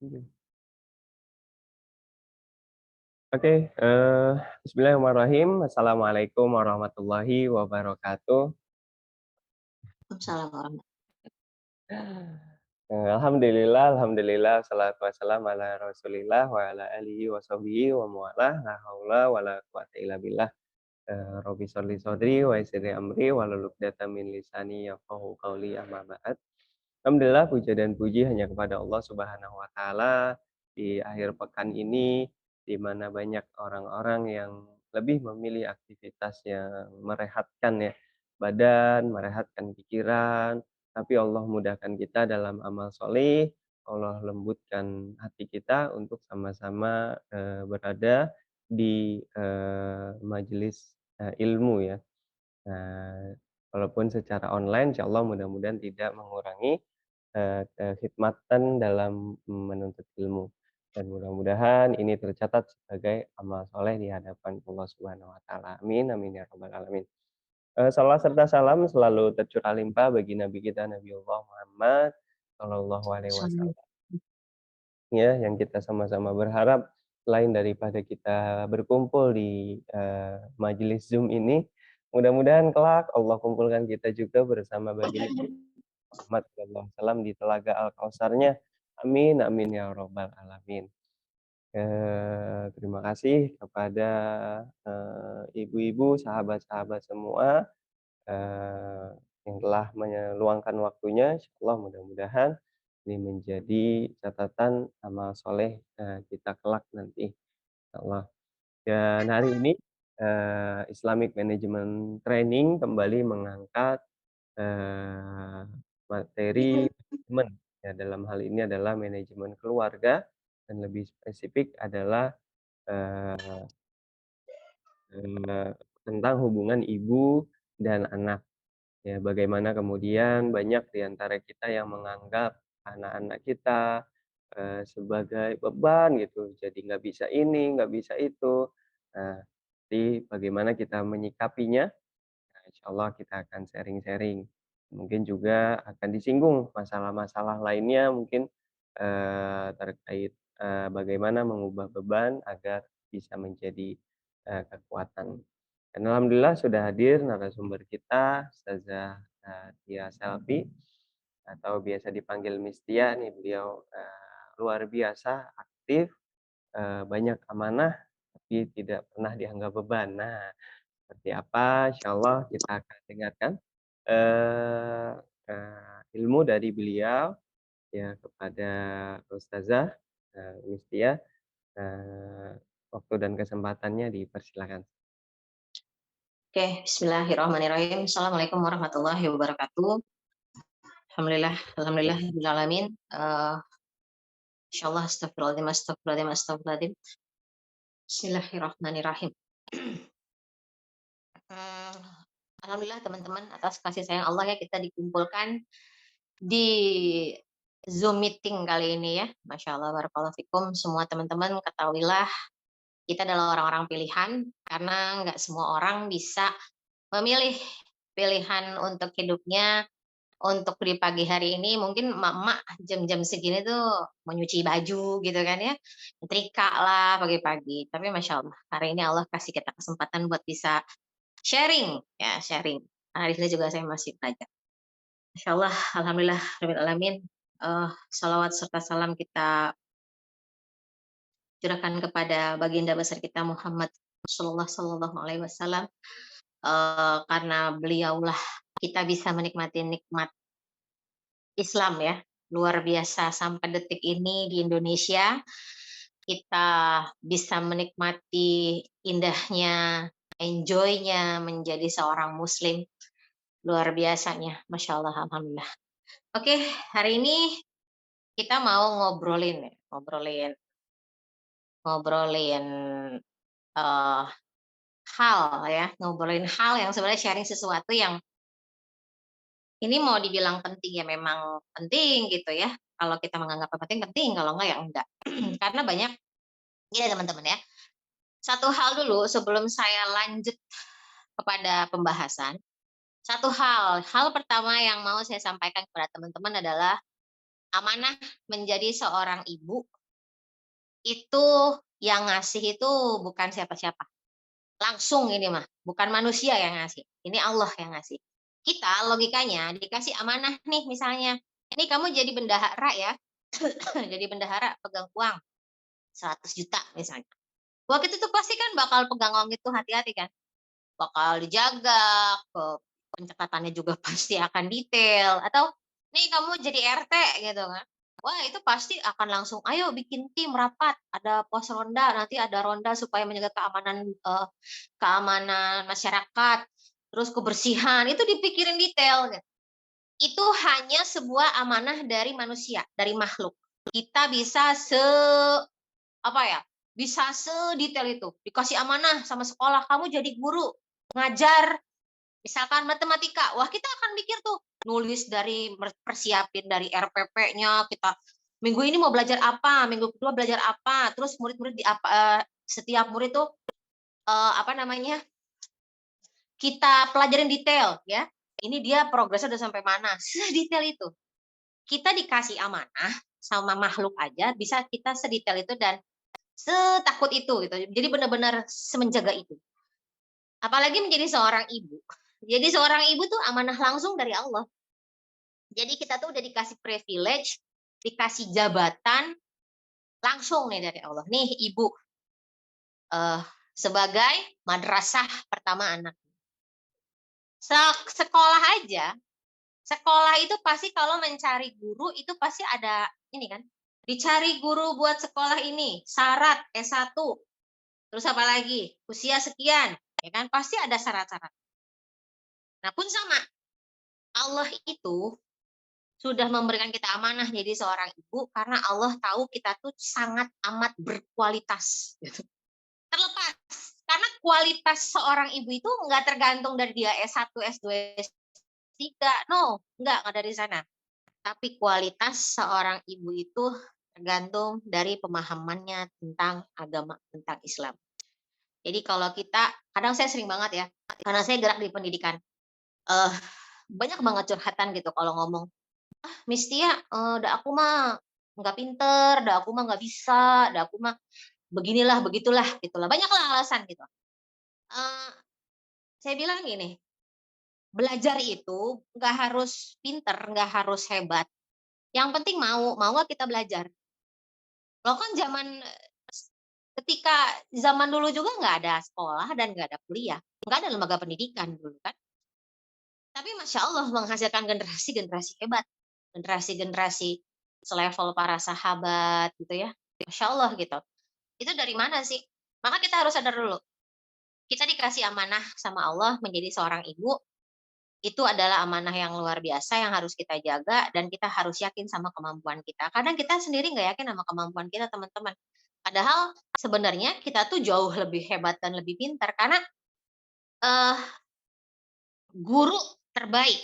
Mhm. Oke, bismillahirrahmanirrahim. Assalamualaikum warahmatullahi wabarakatuh. Waalaikumsalam Alhamdulillah alhamdulillah, shalatu wassalamu ala Rasulillah wa ala alihi wa sahbihi wa mawalah, la haula wa la quwata illa billah. Rabbi sholli shodri wa yassir li amri wahlul 'uqdatam min lisani yafqahu qawli, amma ba'd. Alhamdulillah puja dan puji hanya kepada Allah Subhanahu wa taala di akhir pekan ini, di mana banyak orang-orang yang lebih memilih aktivitas yang merehatkan ya badan, merehatkan pikiran, tapi Allah mudahkan kita dalam amal soleh, Allah lembutkan hati kita untuk sama-sama, berada di, majelis, ilmu ya. Nah, walaupun secara online insyaallah mudah-mudahan tidak mengurangi, kekhidmatan dalam menuntut ilmu. Dan mudah-mudahan ini tercatat sebagai amal soleh di hadapan Allah Subhanahu wa taala. Amin amin ya rabbal alamin. Shalawat serta salam selalu tercurah limpah bagi nabi kita Nabiullah Muhammad shallallahu alaihi warahmatullahi. wasallam ya, yang kita sama-sama berharap selain daripada kita berkumpul di, majelis Zoom ini, mudah-mudahan kelak Allah kumpulkan kita juga bersama baginda Muhammad SAW di telaga Al-Kausarnya. Amin amin ya rabbal alamin. Terima kasih kepada, ibu-ibu, sahabat-sahabat semua, eee, yang telah meluangkan waktunya, insyaallah mudah-mudahan ini menjadi catatan amal soleh, kita kelak nanti, insyaallah. Dan hari ini, Islamic Management Training kembali mengangkat, materi manajemen, ya dalam hal ini adalah manajemen keluarga dan lebih spesifik adalah, eee tentang hubungan ibu dan anak. Ya, bagaimana kemudian banyak di antara kita yang menganggap anak-anak kita, sebagai beban gitu, jadi nggak bisa ini, nggak bisa itu. Nah, jadi bagaimana kita menyikapinya, nah insyaallah kita akan sharing-sharing. Mungkin juga akan disinggung masalah-masalah lainnya mungkin, terkait, bagaimana mengubah beban agar bisa menjadi, kekuatan. Dan alhamdulillah sudah hadir narasumber kita, Ustazah, Tia Selvi, atau biasa dipanggil Miss Tia nih, beliau, luar biasa aktif, banyak amanah, tapi tidak pernah dianggap beban. Nah, seperti apa insyaallah kita akan dengarkan, eee ilmu dari beliau ya kepada Ustazah, Miss Tia, waktu dan kesempatannya dipersilakan. Oke, bismillahirrahmanirrahim. Assalamualaikum warahmatullahi wabarakatuh. Alhamdulillah alhamdulillah rabbil alamin. Insyaallah astagfirullahaladzim astagfirullahaladzim astagfirullahaladzim. Bismillahirrahmanirrahim. Mmm, Alhamdulillah teman-teman atas kasih sayang Allah ya kita dikumpulkan di Zoom meeting kali ini ya. Masya Allah barakallahu fikum. Semua teman-teman ketahuilah kita adalah orang-orang pilihan karena nggak semua orang bisa memilih pilihan untuk hidupnya. Untuk di pagi hari ini mungkin emak-emak jam-jam segini tuh mau nyuci baju gitu kan ya, nyetrika lah pagi-pagi. Tapi Masya Allah, hari ini Allah kasih kita kesempatan buat bisa sharing, ya sharing. Karena di sini juga saya masih belajar. Masya Allah, alhamdulillah, rabbil alamin. Salawat serta salam kita curahkan kepada baginda besar kita Muhammad Sallallahu Alaihi Wasallam. Karena beliaulah kita bisa menikmati nikmat Islam ya, luar biasa sampai detik ini di Indonesia, kita bisa menikmati indahnya, enjoy-nya menjadi seorang muslim, luar biasanya, Masya Allah, alhamdulillah. Oke, hari ini kita mau ngobrolin ya, ngobrolin ngobrolin, eee, hal ya, ngobrolin hal yang sebenarnya sharing sesuatu yang ini mau dibilang penting ya memang penting gitu ya, kalau kita menganggapnya penting, penting, kalau enggak ya enggak. Karena banyak gini teman-teman ya, satu hal dulu sebelum saya lanjut kepada pembahasan, satu hal, hal pertama yang mau saya sampaikan kepada teman-teman adalah Amanah menjadi seorang ibu, itu yang ngasih itu bukan siapa-siapa, langsung ini mah, bukan manusia yang ngasih, ini Allah yang ngasih. Kita logikanya dikasih amanah nih misalnya, "Ini kamu jadi bendahara ya, jadi bendahara pegang uang 100 juta misalnya. Wah kita tuh pasti kan bakal pegang uang itu hati-hati kan, bakal dijaga, pencatatannya juga pasti akan detail, atau, "Nih kamu jadi RT," gitu kan. Wah itu pasti akan langsung, "Ayo bikin tim rapat, ada pos ronda, nanti ada ronda supaya menjaga keamanan masyarakat, terus kebersihan," itu dipikirin detail gitu. Itu hanya sebuah amanah dari manusia, dari makhluk. Kita bisa apa ya, bisa sedetail itu, dikasih amanah sama sekolah, "Kamu jadi guru, ngajar misalkan matematika." Wah, kita akan mikir tuh, nulis dari persiapin dari RPP-nya, kita minggu ini mau belajar apa, minggu kedua belajar apa, terus murid-murid di apa setiap murid tuh, apa namanya, kita pelajarin detail ya. Ini dia progresnya udah sampai mana, sedetail itu. Kita dikasih amanah sama makhluk aja bisa kita sedetail itu dan setakut itu gitu. Jadi benar-benar semenjaga itu. Apalagi menjadi seorang ibu. Jadi seorang ibu tuh amanah langsung dari Allah. Jadi kita tuh udah dikasih privilege, dikasih jabatan langsung nih dari Allah. Nih ibu, eee, sebagai madrasah pertama anak. Sekolah aja, sekolah itu pasti kalau mencari guru itu pasti ada ini kan, dicari guru buat sekolah ini, syarat S1, terus apa lagi, usia sekian, ya kan, pasti ada syarat-syarat. Nah pun sama, Allah itu sudah memberikan kita amanah jadi seorang ibu karena Allah tahu kita tuh sangat amat berkualitas gitu. Terlepas karena kualitas seorang ibu itu nggak tergantung dari dia S1, S2, S3, no, nggak dari sana. Tapi kualitas seorang ibu itu tergantung dari pemahamannya tentang agama, tentang Islam. Jadi kalau kita kadang saya sering banget ya, karena saya gerak di pendidikan, eee, banyak banget curhatan gitu kalau ngomong, "Miss Tia, dah aku mah nggak pinter, dah aku mah nggak bisa, dah aku mah beginilah, begitulah," gitulah, banyaklah alasan gitu. Eee, saya bilang gini, belajar itu nggak harus pinter, nggak harus hebat, yang penting mau, mau nggak kita belajar. Loh kan ketika zaman dulu juga nggak ada sekolah dan nggak ada kuliah, nggak ada lembaga pendidikan dulu kan. Tapi Masya Allah menghasilkan generasi-generasi hebat, generasi-generasi selevel para sahabat gitu ya, Masya Allah gitu. Itu dari mana sih? Maka kita harus sadar dulu, kita dikasih amanah sama Allah menjadi seorang ibu, itu adalah amanah yang luar biasa yang harus kita jaga dan kita harus yakin sama kemampuan kita. Kadang kita sendiri nggak yakin sama kemampuan kita teman-teman. Padahal sebenarnya kita tuh jauh lebih hebat dan lebih pintar karena, eee, guru terbaik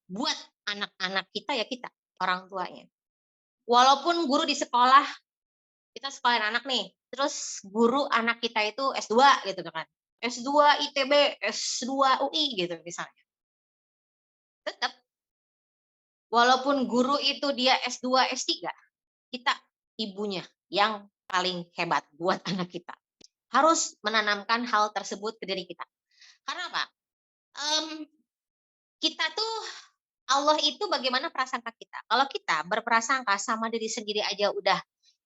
buat anak-anak kita ya kita, orang tuanya. Walaupun guru di sekolah, kita sekolahin anak nih, terus guru anak kita itu S2 gitu kan, S2 ITB, S2 UI gitu misalnya. Tetap walaupun guru itu dia S2, S3, kita ibunya yang paling hebat buat anak kita. Harus menanamkan hal tersebut ke diri kita. Karena apa? Mmm, kita tuh Allah itu bagaimana prasangka kita. Kalau kita berprasangka sama diri sendiri aja udah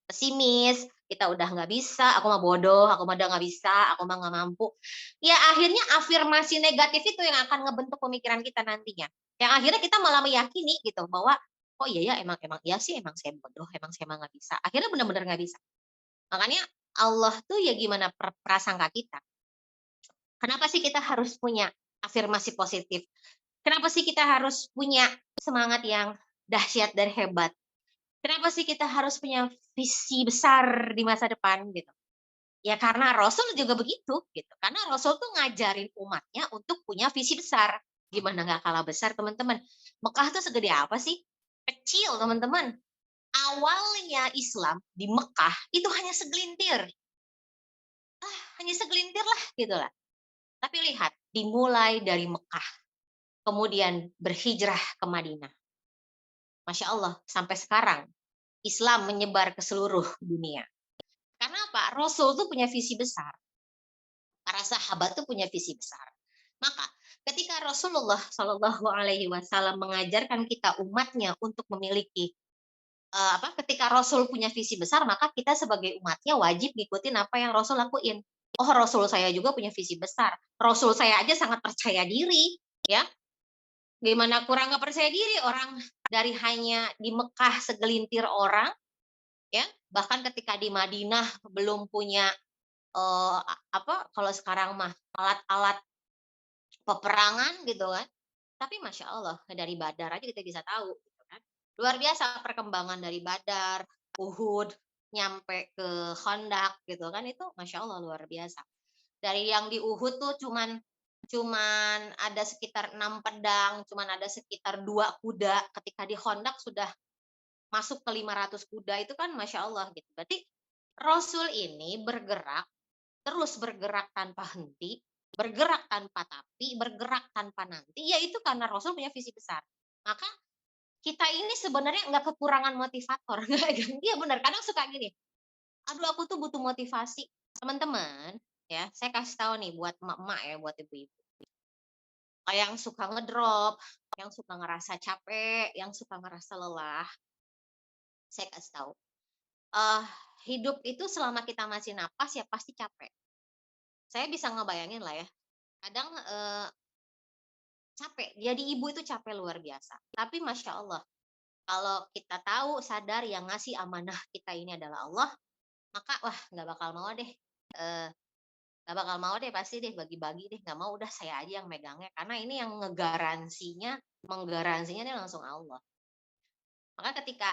pesimis, kita udah nggak bisa, "Aku mah bodoh, aku mah udah nggak bisa, aku mah nggak mampu." Ya akhirnya afirmasi negatif itu yang akan ngebentuk pemikiran kita nantinya. Yang akhirnya kita malah meyakini gitu bahwa, "Oh iya ya, emang emang iya sih, emang saya bodoh, emang saya mah nggak bisa." Akhirnya benar-benar nggak bisa. Makanya Allah tuh ya gimana prasangka kita. Kenapa sih kita harus punya afirmasi positif? Kenapa sih kita harus punya semangat yang dahsyat dan hebat? Kenapa sih kita harus punya visi besar di masa depan gitu? Ya karena Rasul juga begitu gitu. Karena Rasul tuh ngajarin umatnya untuk punya visi besar. Gimana nggak kalah besar teman-teman? Mekah tuh segede apa sih? Kecil teman-teman. Awalnya Islam di Mekah itu hanya segelintir. Hanya segelintir lah gitu lah. Tapi lihat, dimulai dari Mekah, kemudian berhijrah ke Madinah. Masya Allah, sampai sekarang Islam menyebar ke seluruh dunia. Karena apa? Rasul tuh punya visi besar. Para sahabat tuh punya visi besar. Maka ketika Rasulullah Shallallahu Alaihi Wasallam mengajarkan kita umatnya untuk memiliki ketika Rasul punya visi besar, maka kita sebagai umatnya wajib ngikutin apa yang Rasul lakuin. Oh, Rasul saya juga punya visi besar. Rasul saya aja sangat percaya diri, ya. Gimana kurang nggak percaya diri orang dari hanya di Mekah segelintir orang, ya. Bahkan ketika di Madinah belum punya kalau sekarang mah alat-alat peperangan gitu kan. Tapi Masya Allah, dari Badar aja kita bisa tahu gitu kan. Luar biasa perkembangan dari Badar, Uhud, nyampe ke Khandaq gitu kan, itu Masya Allah luar biasa. Dari yang di Uhud tuh cuman cuman ada sekitar 6 pedang, cuman ada sekitar 2 kuda, ketika di Khandaq sudah masuk ke 500 kuda, itu kan Masya Allah gitu. Berarti Rasul ini bergerak, terus bergerak tanpa henti, bergerak tanpa tapi, bergerak tanpa nanti, yaitu karena Rasul punya visi besar. Maka kita ini sebenarnya nggak kekurangan motivator. Iya benar, kadang suka gini, aduh aku tuh butuh motivasi. Teman-teman, ya saya kasih tahu nih buat emak-emak ya, buat ibu-ibu. Yang suka ngedrop, yang suka ngerasa capek, yang suka ngerasa lelah, saya kasih tahu. eh Hidup itu selama kita masih napas ya pasti capek. Saya bisa ngebayangin lah ya. Kadang capek, jadi ibu itu capek luar biasa. Tapi Masya Allah, kalau kita tahu, sadar yang ngasih amanah kita ini adalah Allah, maka wah nggak bakal mau deh, eee, nggak bakal mau deh pasti deh bagi-bagi deh, nggak mau, udah saya aja yang megangnya, karena ini yang menggaransinya ini langsung Allah. Maka ketika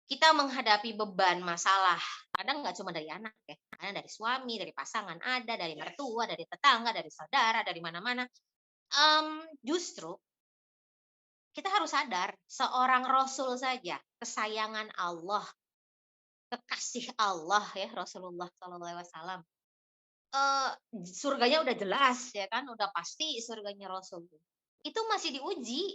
kita menghadapi beban masalah, kadang nggak cuma dari anak ya, ada dari suami, dari pasangan, ada dari mertua, dari tetangga, dari saudara, dari mana-mana, justru kita harus sadar, seorang rasul saja, kesayangan Allah, kekasih Allah ya, Rasulullah SAW, surganya udah jelas ya kan, udah pasti surganya Rasul. Itu masih diuji,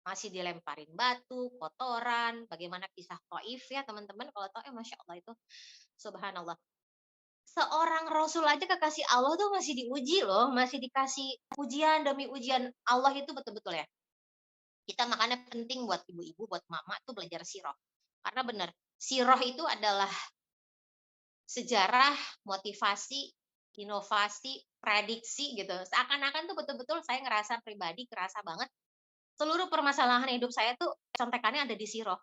masih dilemparin batu, kotoran, bagaimana kisah Thaif ya teman-teman, kalau tahu Masya Allah itu, subhanallah. Seorang Rasul aja kekasih Allah tuh masih diuji loh, masih dikasih ujian demi ujian. Allah itu betul-betul ya, kita makanya penting buat ibu-ibu, buat mama tuh belajar sirah. Karena benar, sirah itu adalah sejarah, motivasi, inovasi, prediksi gitu. Seakan-akan tuh betul-betul saya ngerasa pribadi, kerasa banget seluruh permasalahan hidup saya tuh contekannya ada di sirah.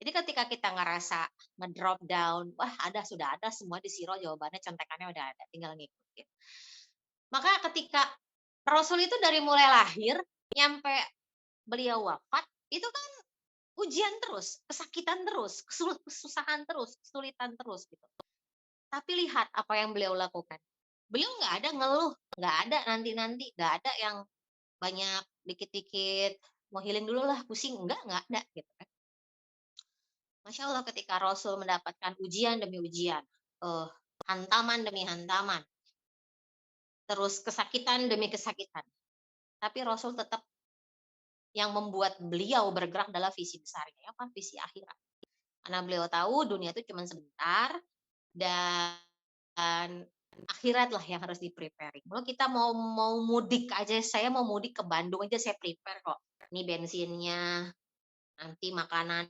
Jadi ketika kita ngerasa ngedrop down, wah sudah ada semua di sirah jawabannya, contekannya udah ada, tinggal ngikutin. Maka ketika Rasul itu dari mulai lahir nyampe beliau wafat, itu kan ujian terus, kesakitan terus, kesusahan terus, kesulitan terus gitu. Tapi lihat apa yang beliau lakukan. Beliau nggak ada ngeluh, nggak ada nanti-nanti, nggak ada yang banyak dikit-dikit mau healing dulu lah, pusing, nggak ada gitu kan. Masya Allah ketika Rasul mendapatkan ujian demi ujian, hantaman demi hantaman, terus kesakitan demi kesakitan. Tapi Rasul tetap yang membuat beliau bergerak adalah visi besarnya, apa? Visi akhirat. Karena beliau tahu dunia itu cuma sebentar dan akhirat lah yang harus di-preparing. Kalau kita mau mau mudik aja, saya mau mudik ke Bandung aja saya prepare kok. Ini bensinnya, nanti makanannya,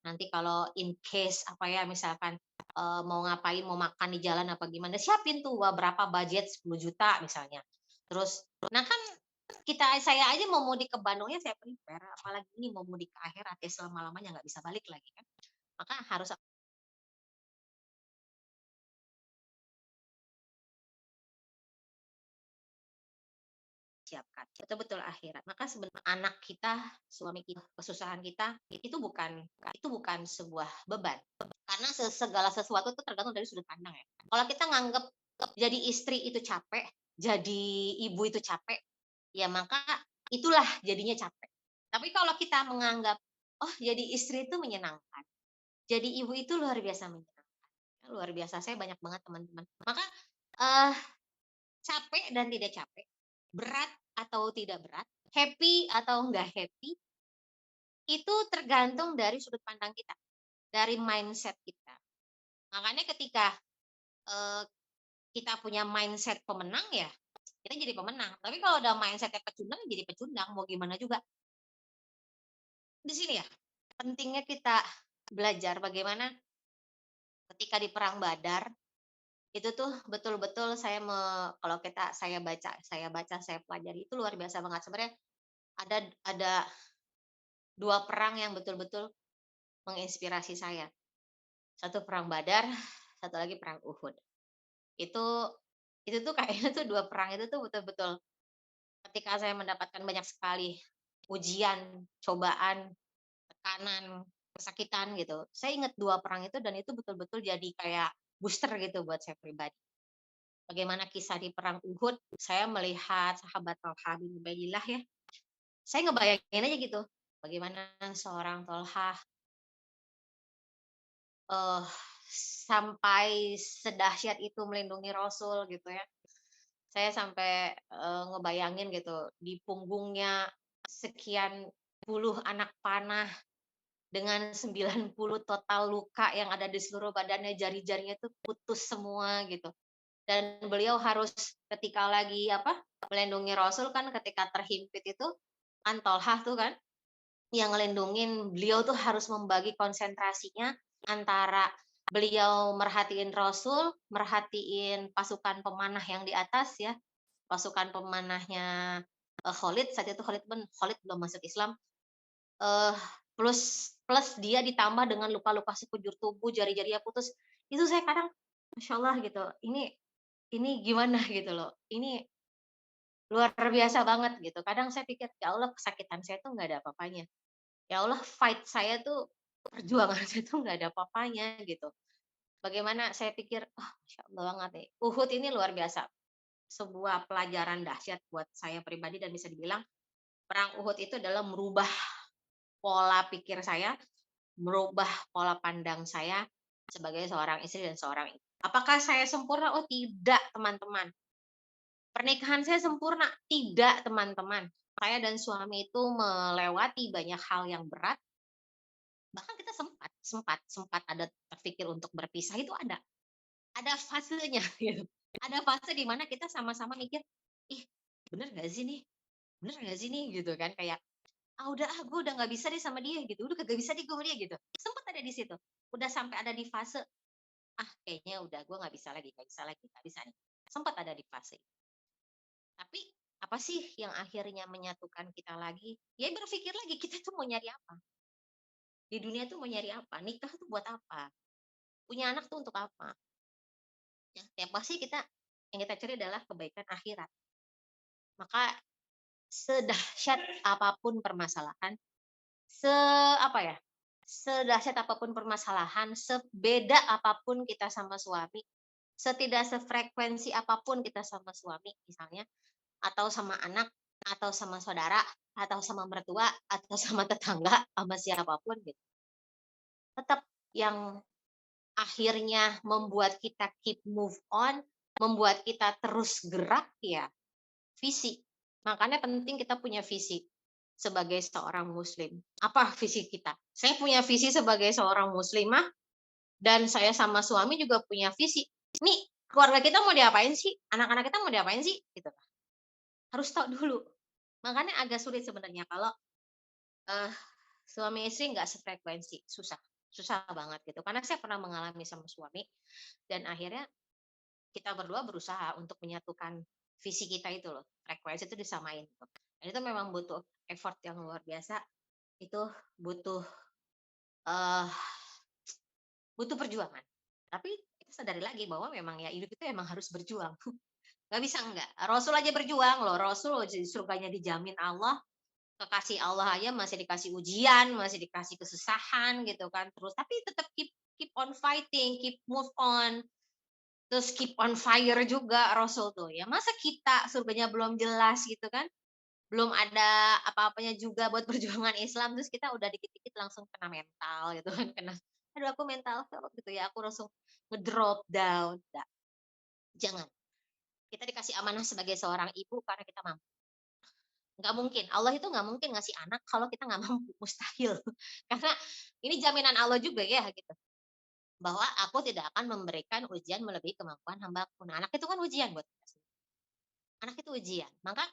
nanti kalau in case apa ya misalkan mau ngapain, mau makan di jalan apa gimana, siapin tuh berapa budget 10 juta misalnya. Terus, nah kan saya aja mau mudik ke Bandungnya saya prepare, apalagi ini mau mudik ke akhirat ya selama-lamanya nggak bisa balik lagi kan. Maka harus siapkan, betul-betul akhirat. Maka sebenarnya anak kita, suami kita, kesusahan kita, itu bukan sebuah beban. Karena segala sesuatu itu tergantung dari sudut pandang ya. Kalau kita nganggep jadi istri itu capek, jadi ibu itu capek, ya maka itulah jadinya capek. Tapi kalau kita menganggap, oh jadi istri itu menyenangkan, jadi ibu itu luar biasa menyenangkan. Luar biasa, saya banyak banget teman-teman. Maka eh capek dan tidak capek, berat atau tidak berat, happy atau enggak happy, itu tergantung dari sudut pandang kita, dari mindset kita. Makanya ketika, eee, kita punya mindset pemenang ya, kita jadi pemenang. Tapi kalau udah mindset-nya pecundang, ya jadi pecundang, mau gimana juga. Di sini ya, pentingnya kita belajar bagaimana ketika di perang Badar, itu tuh betul-betul kalau saya baca, saya pelajari, itu luar biasa banget. Sebenarnya ada 2 perang yang betul-betul menginspirasi saya. Satu perang Badar, satu lagi perang Uhud. Itu itu tuh kayaknya tuh 2 perang itu tuh betul-betul ketika saya mendapatkan banyak sekali ujian, cobaan, tekanan, kesakitan gitu. Saya ingat 2 perang itu dan itu betul-betul jadi kayak booster gitu buat saya pribadi. Bagaimana kisah di perang Uhud, saya melihat sahabat Thalhah bin Ubaidillah ya, saya ngebayangin aja gitu, bagaimana seorang Thalhah, eee, sampai sedahsyat itu melindungi Rasul gitu ya. Saya sampai, ngebayangin gitu, di punggungnya sekian puluh anak panah dengan 90 total luka yang ada di seluruh badannya, jari-jarinya tuh putus semua gitu. Dan beliau harus ketika lagi apa, melindungi Rasul kan ketika terhimpit itu, kan Thalhah tuh kan, yang ngelindungin beliau tuh harus membagi konsentrasinya antara beliau merhatiin Rasul, merhatiin pasukan pemanah yang di atas ya, pasukan pemanahnya, Khalid, saat itu Khalid belum masuk Islam, eee, plus plus dia ditambah dengan luka-luka sekujur tubuh, jari-jarinya putus, itu saya kadang, Masya Allah gitu, ini gimana gitu loh, ini luar biasa banget gitu. Kadang saya pikir, "Ya Allah kesakitan saya tuh nggak ada apa-apanya. Ya Allah fight saya tuh, perjuangan saya tuh nggak ada apa-apanya," gitu. Bagaimana saya pikir, "Oh Masya Allah banget nih." Uhud ini luar biasa, sebuah pelajaran dahsyat buat saya pribadi dan bisa dibilang perang Uhud itu adalah merubah pola pikir saya, merubah pola pandang saya sebagai seorang istri dan seorang ibu. Apakah saya sempurna? Oh tidak, teman-teman. Pernikahan saya sempurna? Tidak, teman-teman. Saya dan suami itu melewati banyak hal yang berat, bahkan kita sempat sempat sempat ada terpikir untuk berpisah itu ada. Ada fasenya gitu. Ada fase di mana kita sama-sama mikir, "Ih, bener gak sih nih? Bener gak sih nih?" Gitu kan, kayak, "Ah, udah ah, gue udah nggak bisa deh sama dia," gitu, "udah kagak bisa deh gue sama dia," gitu. Sempat ada di situ. Udah sampai ada di fase, "Ah, kayaknya udah gue nggak bisa lagi, nggak bisa nih." Sempat ada di fase. Tapi apa sih yang akhirnya menyatukan kita lagi? Ya berpikir lagi kita tuh mau nyari apa? Di dunia tuh mau nyari apa? Nikah tuh buat apa? Punya anak tuh untuk apa? Ya, yang pasti yang kita cari adalah kebaikan akhirat. Maka sedahsyat apapun permasalahan, se apa ya? Sedahsyat apapun permasalahan, sebeda apapun kita sama suami, setidak sefrekuensi apapun kita sama suami misalnya, atau sama anak, atau sama saudara, atau sama mertua, atau sama tetangga, sama siapapun gitu. Tetap yang akhirnya membuat kita keep move on, membuat kita terus gerak ya visi. Makanya penting kita punya visi sebagai seorang muslim. Apa visi kita? Saya punya visi sebagai seorang muslimah dan saya sama suami juga punya visi. Nih, keluarga kita mau diapain sih? Anak-anak kita mau diapain sih? Gitu. Harus tahu dulu. Makanya agak sulit sebenarnya kalau eh, suami istri nggak sefrekuensi, susah. Susah banget gitu. Karena saya pernah mengalami sama suami dan akhirnya kita berdua berusaha untuk menyatukan visi kita itu loh. Frekuensi itu disamain gitu. Dan itu memang butuh effort yang luar biasa. Itu butuh eh butuh perjuangan. Tapi kita sadari lagi bahwa memang ya hidup itu emang harus berjuang. Nggak bisa enggak. Rasul aja berjuang loh. Rasul surganya dijamin Allah, kekasih Allah aja masih dikasih ujian, masih dikasih kesusahan gitu kan. Terus tapi tetap keep keep on fighting, keep move on, terus keep on fire juga Rasul tuh. Ya masa kita surganya belum jelas gitu kan. Belum ada apa-apanya juga buat perjuangan Islam terus kita udah dikit-dikit langsung kena mental gitu kan, kena aduh aku mental health gitu ya, aku langsung ngedrop down. Nggak, jangan. Kita dikasih amanah sebagai seorang ibu karena kita mampu. Nggak mungkin, Allah itu nggak mungkin ngasih anak kalau kita nggak mampu, mustahil. Karena ini jaminan Allah juga ya gitu, bahwa aku tidak akan memberikan ujian melebihi kemampuan hambaku. Nah, anak itu kan ujian buat kita semua, anak itu ujian. Maka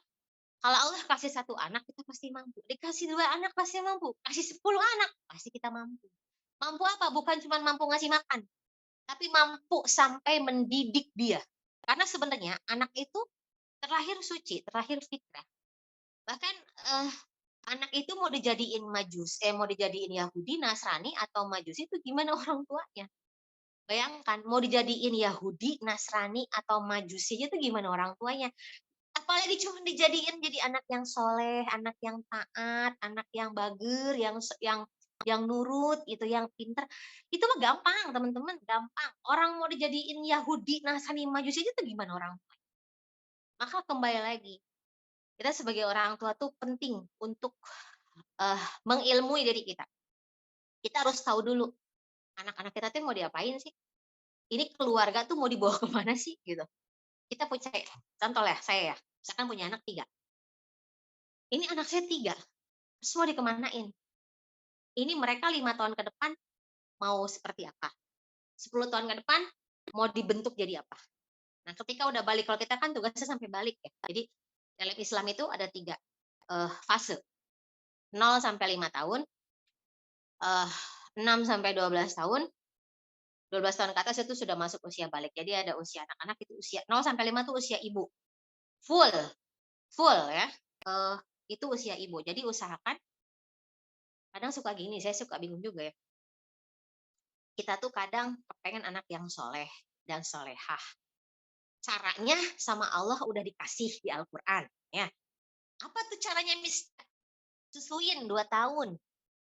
kalau Allah kasih satu anak kita pasti mampu, dikasih 2 anak pasti mampu, kasih 10 anak pasti kita mampu. Mampu apa? Bukan cuma mampu ngasih makan, tapi mampu sampai mendidik dia. Karena sebenarnya anak itu terlahir suci, terlahir fitrah. Bahkan, eee, anak itu mau dijadiin Yahudi, Nasrani, atau Majusi itu gimana orang tuanya. Bayangkan mau dijadiin Yahudi, Nasrani, atau Majusi itu gimana orang tuanya. Apalagi cuma dijadiin jadi anak yang soleh, anak yang taat, anak yang bager, yang nurut gitu, yang pinter. Itu mah gampang teman-teman, gampang. Orang mau dijadiin Yahudi, Nasrani, Majusi itu gimana orang tua. Maka kembali lagi, kita sebagai orang tua tuh penting untuk, mengilmui diri kita. Kita harus tahu dulu, anak-anak kita tuh mau diapain sih? Ini keluarga tuh mau dibawa ke mana sih gitu. Kita punya contoh ya, saya ya, misalkan punya anak 3. Ini anak saya 3, terus mau dikemanain? Ini mereka 5 tahun ke depan mau seperti apa? 10 tahun ke depan mau dibentuk jadi apa? Nah, ketika udah balik, kalau kita kan tugasnya sampai balik ya. Jadi dalam Islam itu ada 3 fase, 0 sampai 5 tahun, 6 sampai 12 tahun, 12 tahun ke atas itu sudah masuk usia balik. Jadi ada usia anak-anak itu usia 0 sampai 5 itu usia ibu. Full, full ya. Eee, itu usia ibu. Jadi usahakan, kadang suka gini, saya suka bingung juga ya. Kita tuh kadang pengen anak yang soleh dan solehah. Caranya sama Allah udah dikasih di Al-Qur'an, ya. Apa tuh caranya, Mis? Susuin 2 tahun.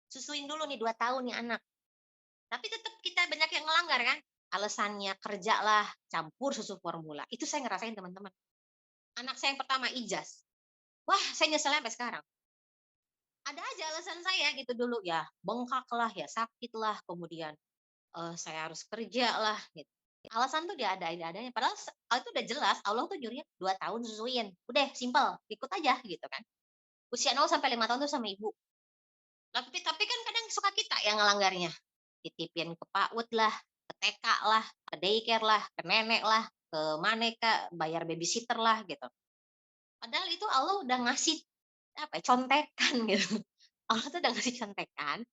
Susuin dulu nih 2 tahun nih anak. Tapi tetap kita banyak yang ngelanggar kan. Alasannya kerja lah, campur susu formula. Itu saya ngerasain teman-teman. Anak saya yang pertama Ijaz. Wah, saya nyeselnya sampai sekarang. Ada aja alasan saya gitu dulu, ya bengkak lah, ya sakit lah, kemudian saya harus kerja lah, gitu. Alasan tuh dia ada-adanya, padahal itu udah jelas Allah tuh nyuruhnya 2 tahun susuin, udah simpel, ikut aja gitu kan. Usia 0 sampai 5 tahun tuh sama ibu. Tapi kan kadang suka kita yang ngelanggarnya, titipin ke PAUD lah, ke TK lah, ke daycare lah, ke nenek lah, ke mana Kak, bayar babysitter lah gitu. Padahal itu Allah udah ngasih, apa ya, contekan gitu. Allah tuh udah ngasih contekan,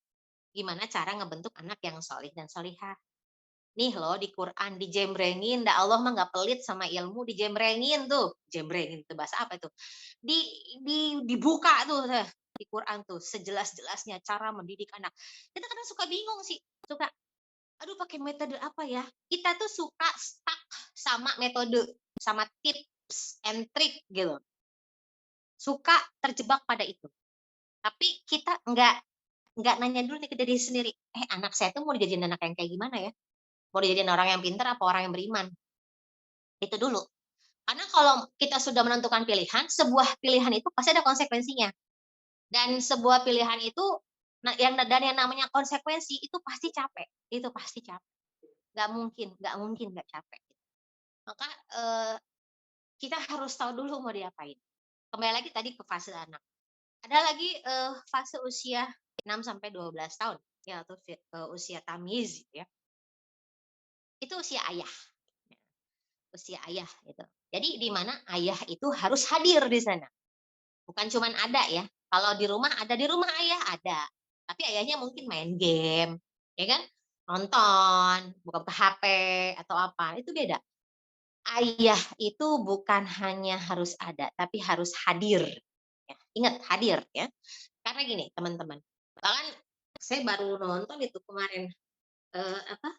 gimana cara ngebentuk anak yang solih dan solihah. Nih loh di Quran dijembrengin, dah Allah mah nggak pelit sama ilmu, dijembrengin tuh, jembrengin itu bahasa apa itu? Di dibuka tuh di Quran tuh sejelas-jelasnya cara mendidik anak. Kita kadang suka bingung sih, suka, aduh pakai metode apa ya? Kita tuh suka stuck sama metode, sama tips and trick gitu. Suka terjebak pada itu. Tapi kita nggak nanya dulu nih ke diri sendiri, anak saya tuh mau dijadiin anak yang kayak gimana ya? Mau dijadiin orang yang pintar apa orang yang beriman? Itu dulu. Karena kalau kita sudah menentukan pilihan, sebuah pilihan itu pasti ada konsekuensinya. Dan sebuah pilihan itu, nah yang namanya konsekuensi itu pasti capek, itu pasti capek. Nggak mungkin nggak capek. Maka, kita harus tahu dulu mau diapain. Kembali lagi tadi ke fase anak. Ada lagi, fase usia 6 sampai 12 tahun, ya atau usia tamyiz gitu ya. Itu usia ayah. Usia ayah gitu. Jadi di mana ayah itu harus hadir di sana. Bukan cuman ada ya, kalau di rumah ada, di rumah ayah ada, tapi ayahnya mungkin main game, ya kan, nonton, buka HP atau apa, itu beda. Ayah itu bukan hanya harus ada, tapi harus hadir, ya. Ingat hadir ya. Karena gini teman-teman, bahkan saya baru nonton itu kemarin, apa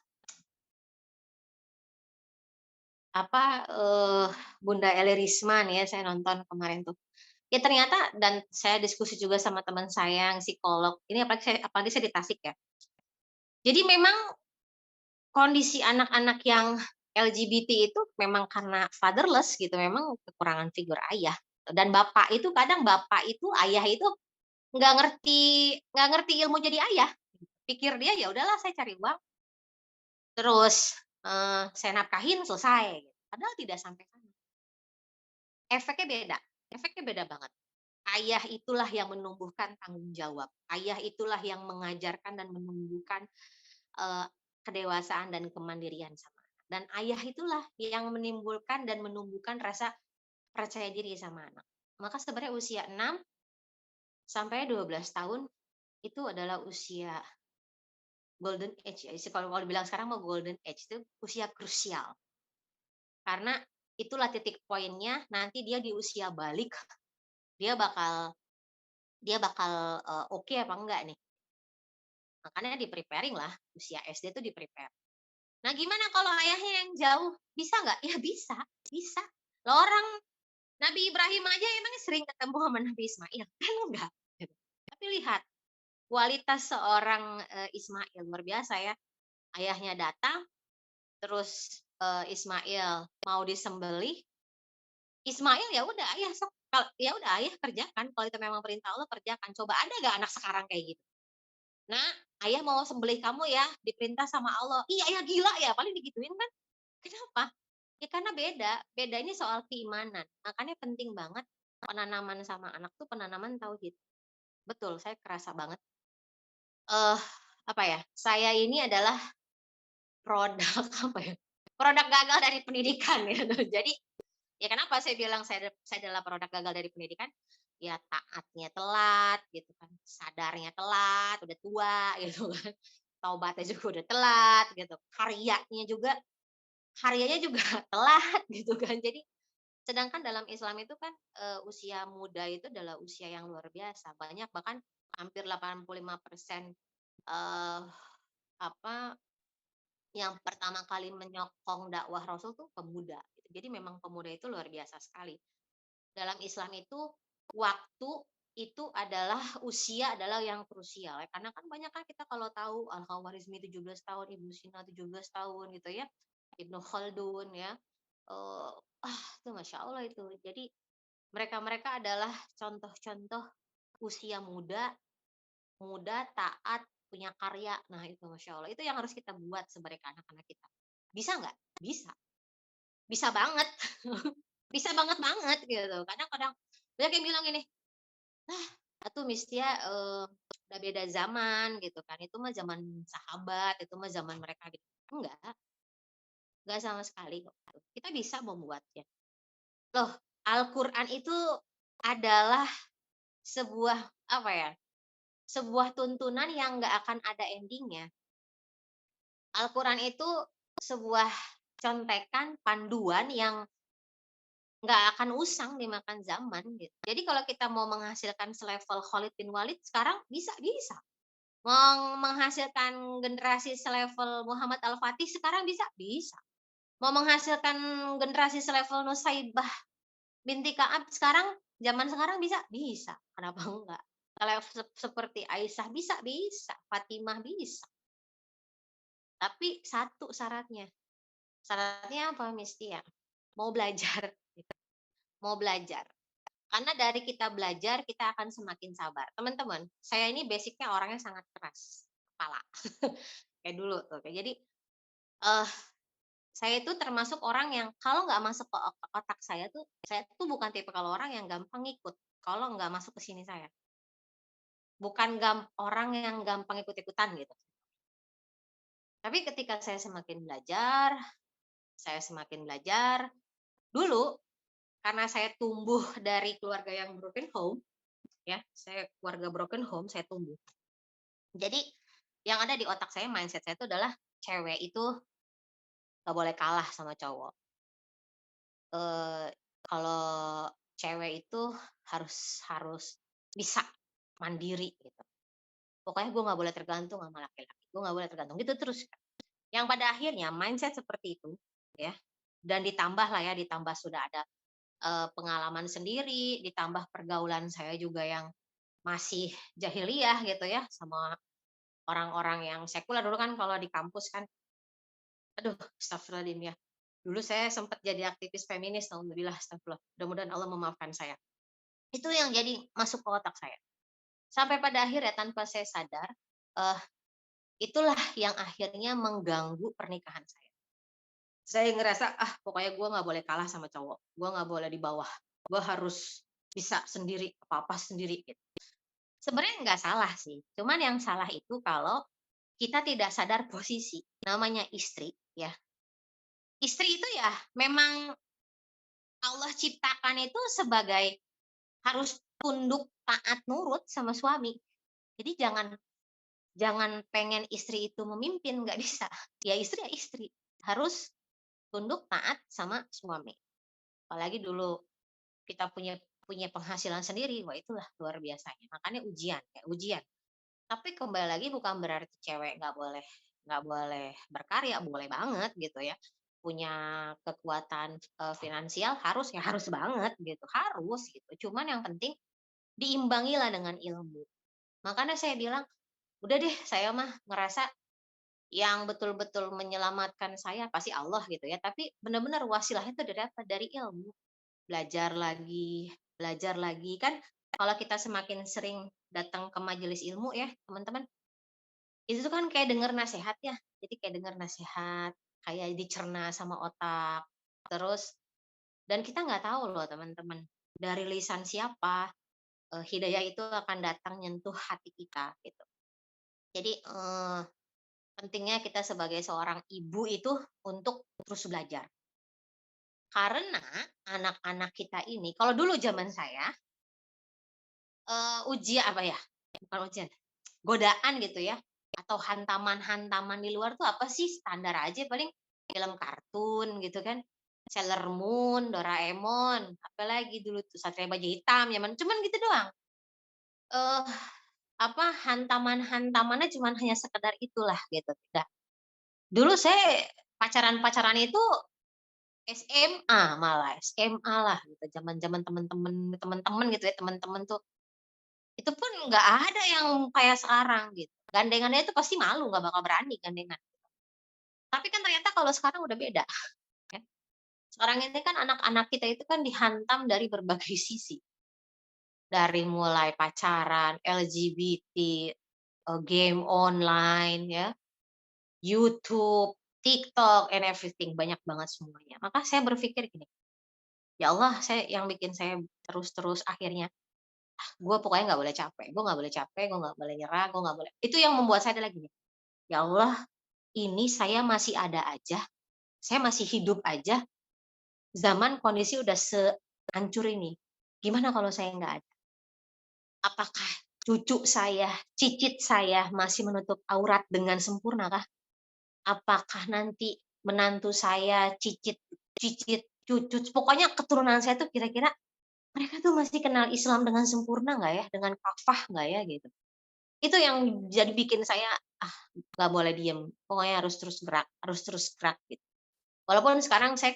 apa, Bunda Eli Risman ya, saya nonton kemarin tuh. Ya ternyata, dan saya diskusi juga sama teman saya yang psikolog, ini apalagi saya di Tasik ya. Jadi memang kondisi anak-anak yang LGBT itu memang karena fatherless gitu, memang kekurangan figur ayah. Dan bapak itu, ayah itu nggak ngerti nggak ngerti ilmu jadi ayah. Pikir dia, ya udahlah saya cari uang, terus, saya nafkahin selesai, padahal tidak sampai sana. Efeknya beda banget. Ayah itulah yang menumbuhkan tanggung jawab. Ayah itulah yang mengajarkan dan menumbuhkan, eee, kedewasaan dan kemandirian sama anak. Dan ayah itulah yang menimbulkan dan menumbuhkan rasa percaya diri sama anak. Maka sebenarnya usia 6 sampai 12 tahun itu adalah usia golden age ya, kalau kalau dibilang sekarang mah golden age itu usia krusial. Karena itulah titik poinnya nanti dia di usia balik, dia bakal oke apa enggak nih. Makanya di-preparing lah, usia SD itu di-prepare. Nah gimana kalau ayahnya yang jauh, bisa nggak? Ya bisa, bisa. Lah orang Nabi Ibrahim aja emangnya sering ketemu sama Nabi Ismail? Kan enggak, gitu. Tapi lihat, kualitas seorang, Ismail luar biasa ya. Ayahnya datang, terus, Ismail mau disembelih, Ismail ya udah ayah sok ya udah ayah kerjakan, kalau itu memang perintah Allah kerjakan. Coba ada nggak anak sekarang kayak gitu? "Nak, ayah mau sembelih kamu ya, diperintah sama Allah." "Ih, ayah gila ya?" Paling digituin kan. Kenapa? Ya karena beda, bedanya soal keimanan. Makanya penting banget penanaman sama anak tuh penanaman tauhid. Betul, saya kerasa banget, eh apa ya, saya ini adalah produk apa ya, produk gagal dari pendidikan gitu. Jadi, ya kenapa saya bilang saya adalah produk gagal dari pendidikan, ya taatnya telat gitu kan, sadarnya telat, udah tua gitu kan, taubatnya juga udah telat gitu, karyanya juga telat gitu kan. Jadi sedangkan dalam Islam itu kan, usia muda itu adalah usia yang luar biasa, banyak bahkan hampir 85%, eee, apa, yang pertama kali menyokong dakwah Rasul tuh pemuda, gitu. Jadi memang pemuda itu luar biasa sekali. Dalam Islam itu, waktu itu adalah usia adalah yang krusial ya, karena kan banyak kan kita kalau tahu Al-Khawarizmi 17 tahun, Ibnu Sina 17 tahun gitu ya, Ibnu Khaldun ya, eee, itu Masya Allah itu. Jadi mereka-mereka adalah contoh-contoh usia muda muda, taat, punya karya. Nah itu Masya Allah, itu yang harus kita buat sebenarnya ke anak-anak kita. Bisa nggak? Bisa. Bisa banget. Bisa banget banget gitu. Kadang-kadang banyak yang bilang gini, "Ah, atuh Mistia, udah beda zaman," gitu kan, "itu mah zaman sahabat, itu mah zaman mereka," gitu. Enggak sama sekali kok. Kita bisa membuatnya. Loh, Al-Quran itu adalah sebuah, apa ya, sebuah tuntunan yang nggak akan ada endingnya. Al-Quran itu sebuah contekan, panduan yang nggak akan usang dimakan zaman gitu. Jadi kalau kita mau menghasilkan selevel Khalid bin Walid sekarang bisa bisa. Mau menghasilkan generasi selevel Muhammad Al-Fatih sekarang bisa bisa. Mau menghasilkan generasi selevel Nusaibah binti Ka'ab sekarang zaman sekarang bisa bisa. Kenapa enggak? Kalau seperti Aisyah bisa bisa, Fatimah bisa. Tapi satu syaratnya. Syaratnya apa, Misti ya? Mau belajar, gitu. Mau belajar. Karena dari kita belajar, kita akan semakin sabar. Teman-teman, saya ini basicnya orangnya sangat keras kepala. Kayak dulu tuh. Jadi, eh saya itu termasuk orang yang kalau nggak masuk ke otak saya tuh bukan tipe kalau orang yang gampang ikut. Kalau nggak masuk ke sini saya. Bukan orang yang gampang ikut-ikutan gitu. Tapi ketika saya semakin belajar, dulu karena saya tumbuh dari keluarga yang broken home, ya, saya keluarga broken home, saya tumbuh. Jadi yang ada di otak saya, mindset saya itu adalah cewek itu nggak boleh kalah sama cowok. Eee, kalau cewek itu harus harus bisa mandiri gitu. Pokoknya gue nggak boleh tergantung sama laki-laki, gue nggak boleh tergantung, gitu terus. Yang pada akhirnya mindset seperti itu, ya, dan ditambah lah ya, ditambah sudah ada, pengalaman sendiri, ditambah pergaulan saya juga yang masih jahiliyah gitu ya, sama orang-orang yang sekuler. Dulu kan kalau di kampus kan, aduh astagfirullahaladzim ya, dulu saya sempat jadi aktivis feminis, alhamdulillah, astagfirullah, mudah-mudahan Allah memaafkan saya. Itu yang jadi masuk ke otak saya. Sampai pada akhirnya tanpa saya sadar, eee, itulah yang akhirnya mengganggu pernikahan saya. Saya ngerasa, "Ah, pokoknya gue nggak boleh kalah sama cowok, gue nggak boleh di bawah, gue harus." bisa sendiri, apa-apa sendiri gitu. Sebenarnya nggak salah sih, cuman yang salah itu kalau kita tidak sadar posisi. Namanya istri ya, istri itu ya memang Allah ciptakan itu sebagai harus tunduk, taat, nurut sama suami. Jadi jangan jangan pengen istri itu memimpin, nggak bisa. Ya istri, harus tunduk, taat sama suami. Apalagi dulu kita punya punya penghasilan sendiri, wah itulah luar biasanya. Makanya ujian, kayak ujian. Tapi kembali lagi bukan berarti cewek nggak boleh berkarya, boleh banget gitu ya. Punya kekuatan, finansial harus ya harus banget gitu, harus gitu. Cuman yang penting diimbangilah dengan ilmu. Makanya saya bilang, udah deh saya mah ngerasa yang betul-betul menyelamatkan saya pasti Allah gitu ya, tapi benar-benar wasilahnya itu dari apa? Dari ilmu. Belajar lagi, kan kalau kita semakin sering datang ke majelis ilmu ya, teman-teman, itu tuh kan kayak denger nasehat ya. Jadi kayak denger nasehat, kayak dicerna sama otak. Terus dan kita nggak tahu loh teman-teman, dari lisan siapa, hidayah itu akan datang nyentuh hati kita gitu. Jadi, pentingnya kita sebagai seorang ibu itu untuk terus belajar. Karena anak-anak kita ini kalau dulu zaman saya, apa ya, bukan ujian, godaan gitu ya, atau hantaman-hantaman di luar tuh apa sih, standar aja paling film kartun gitu kan, Sailor Moon, Doraemon, apalagi dulu tuh Satria Baja Hitam, cuman gitu doang. Eh, hantaman-hantamannya cuman hanya sekedar itulah gitu. Nah, dulu saya pacaran-pacaran itu SMA malah, SMA lah gitu, zaman-zaman temen-temen gitu ya, temen-temen tuh, itu pun nggak ada yang kayak sekarang gitu. Gandengannya itu pasti malu, nggak bakal berani gandengan. Tapi kan ternyata kalau sekarang udah beda, ya. Sekarang ini kan anak-anak kita itu kan dihantam dari berbagai sisi. Dari mulai pacaran, LGBT, game online ya, YouTube, TikTok, and everything, banyak banget semuanya. Maka saya berpikir gini, ya Allah, yang bikin saya terus-terus akhirnya, gue pokoknya nggak boleh capek, gue nggak boleh capek, gue nggak boleh nyerah, gue nggak boleh. Itu yang membuat saya adalah gini, ya Allah, ini saya masih ada aja, saya masih hidup aja, zaman kondisi udah sehancur ini. Gimana kalau saya nggak ada? Apakah cucu saya, cicit saya masih menutup aurat dengan sempurna kah? Apakah nanti menantu saya, cicit, cucu, pokoknya keturunan saya tuh kira-kira mereka tuh masih kenal Islam dengan sempurna nggak ya? Dengan kafah nggak ya gitu? Itu yang jadi bikin saya, ah nggak boleh diem, pokoknya harus terus gerak gitu. Walaupun sekarang saya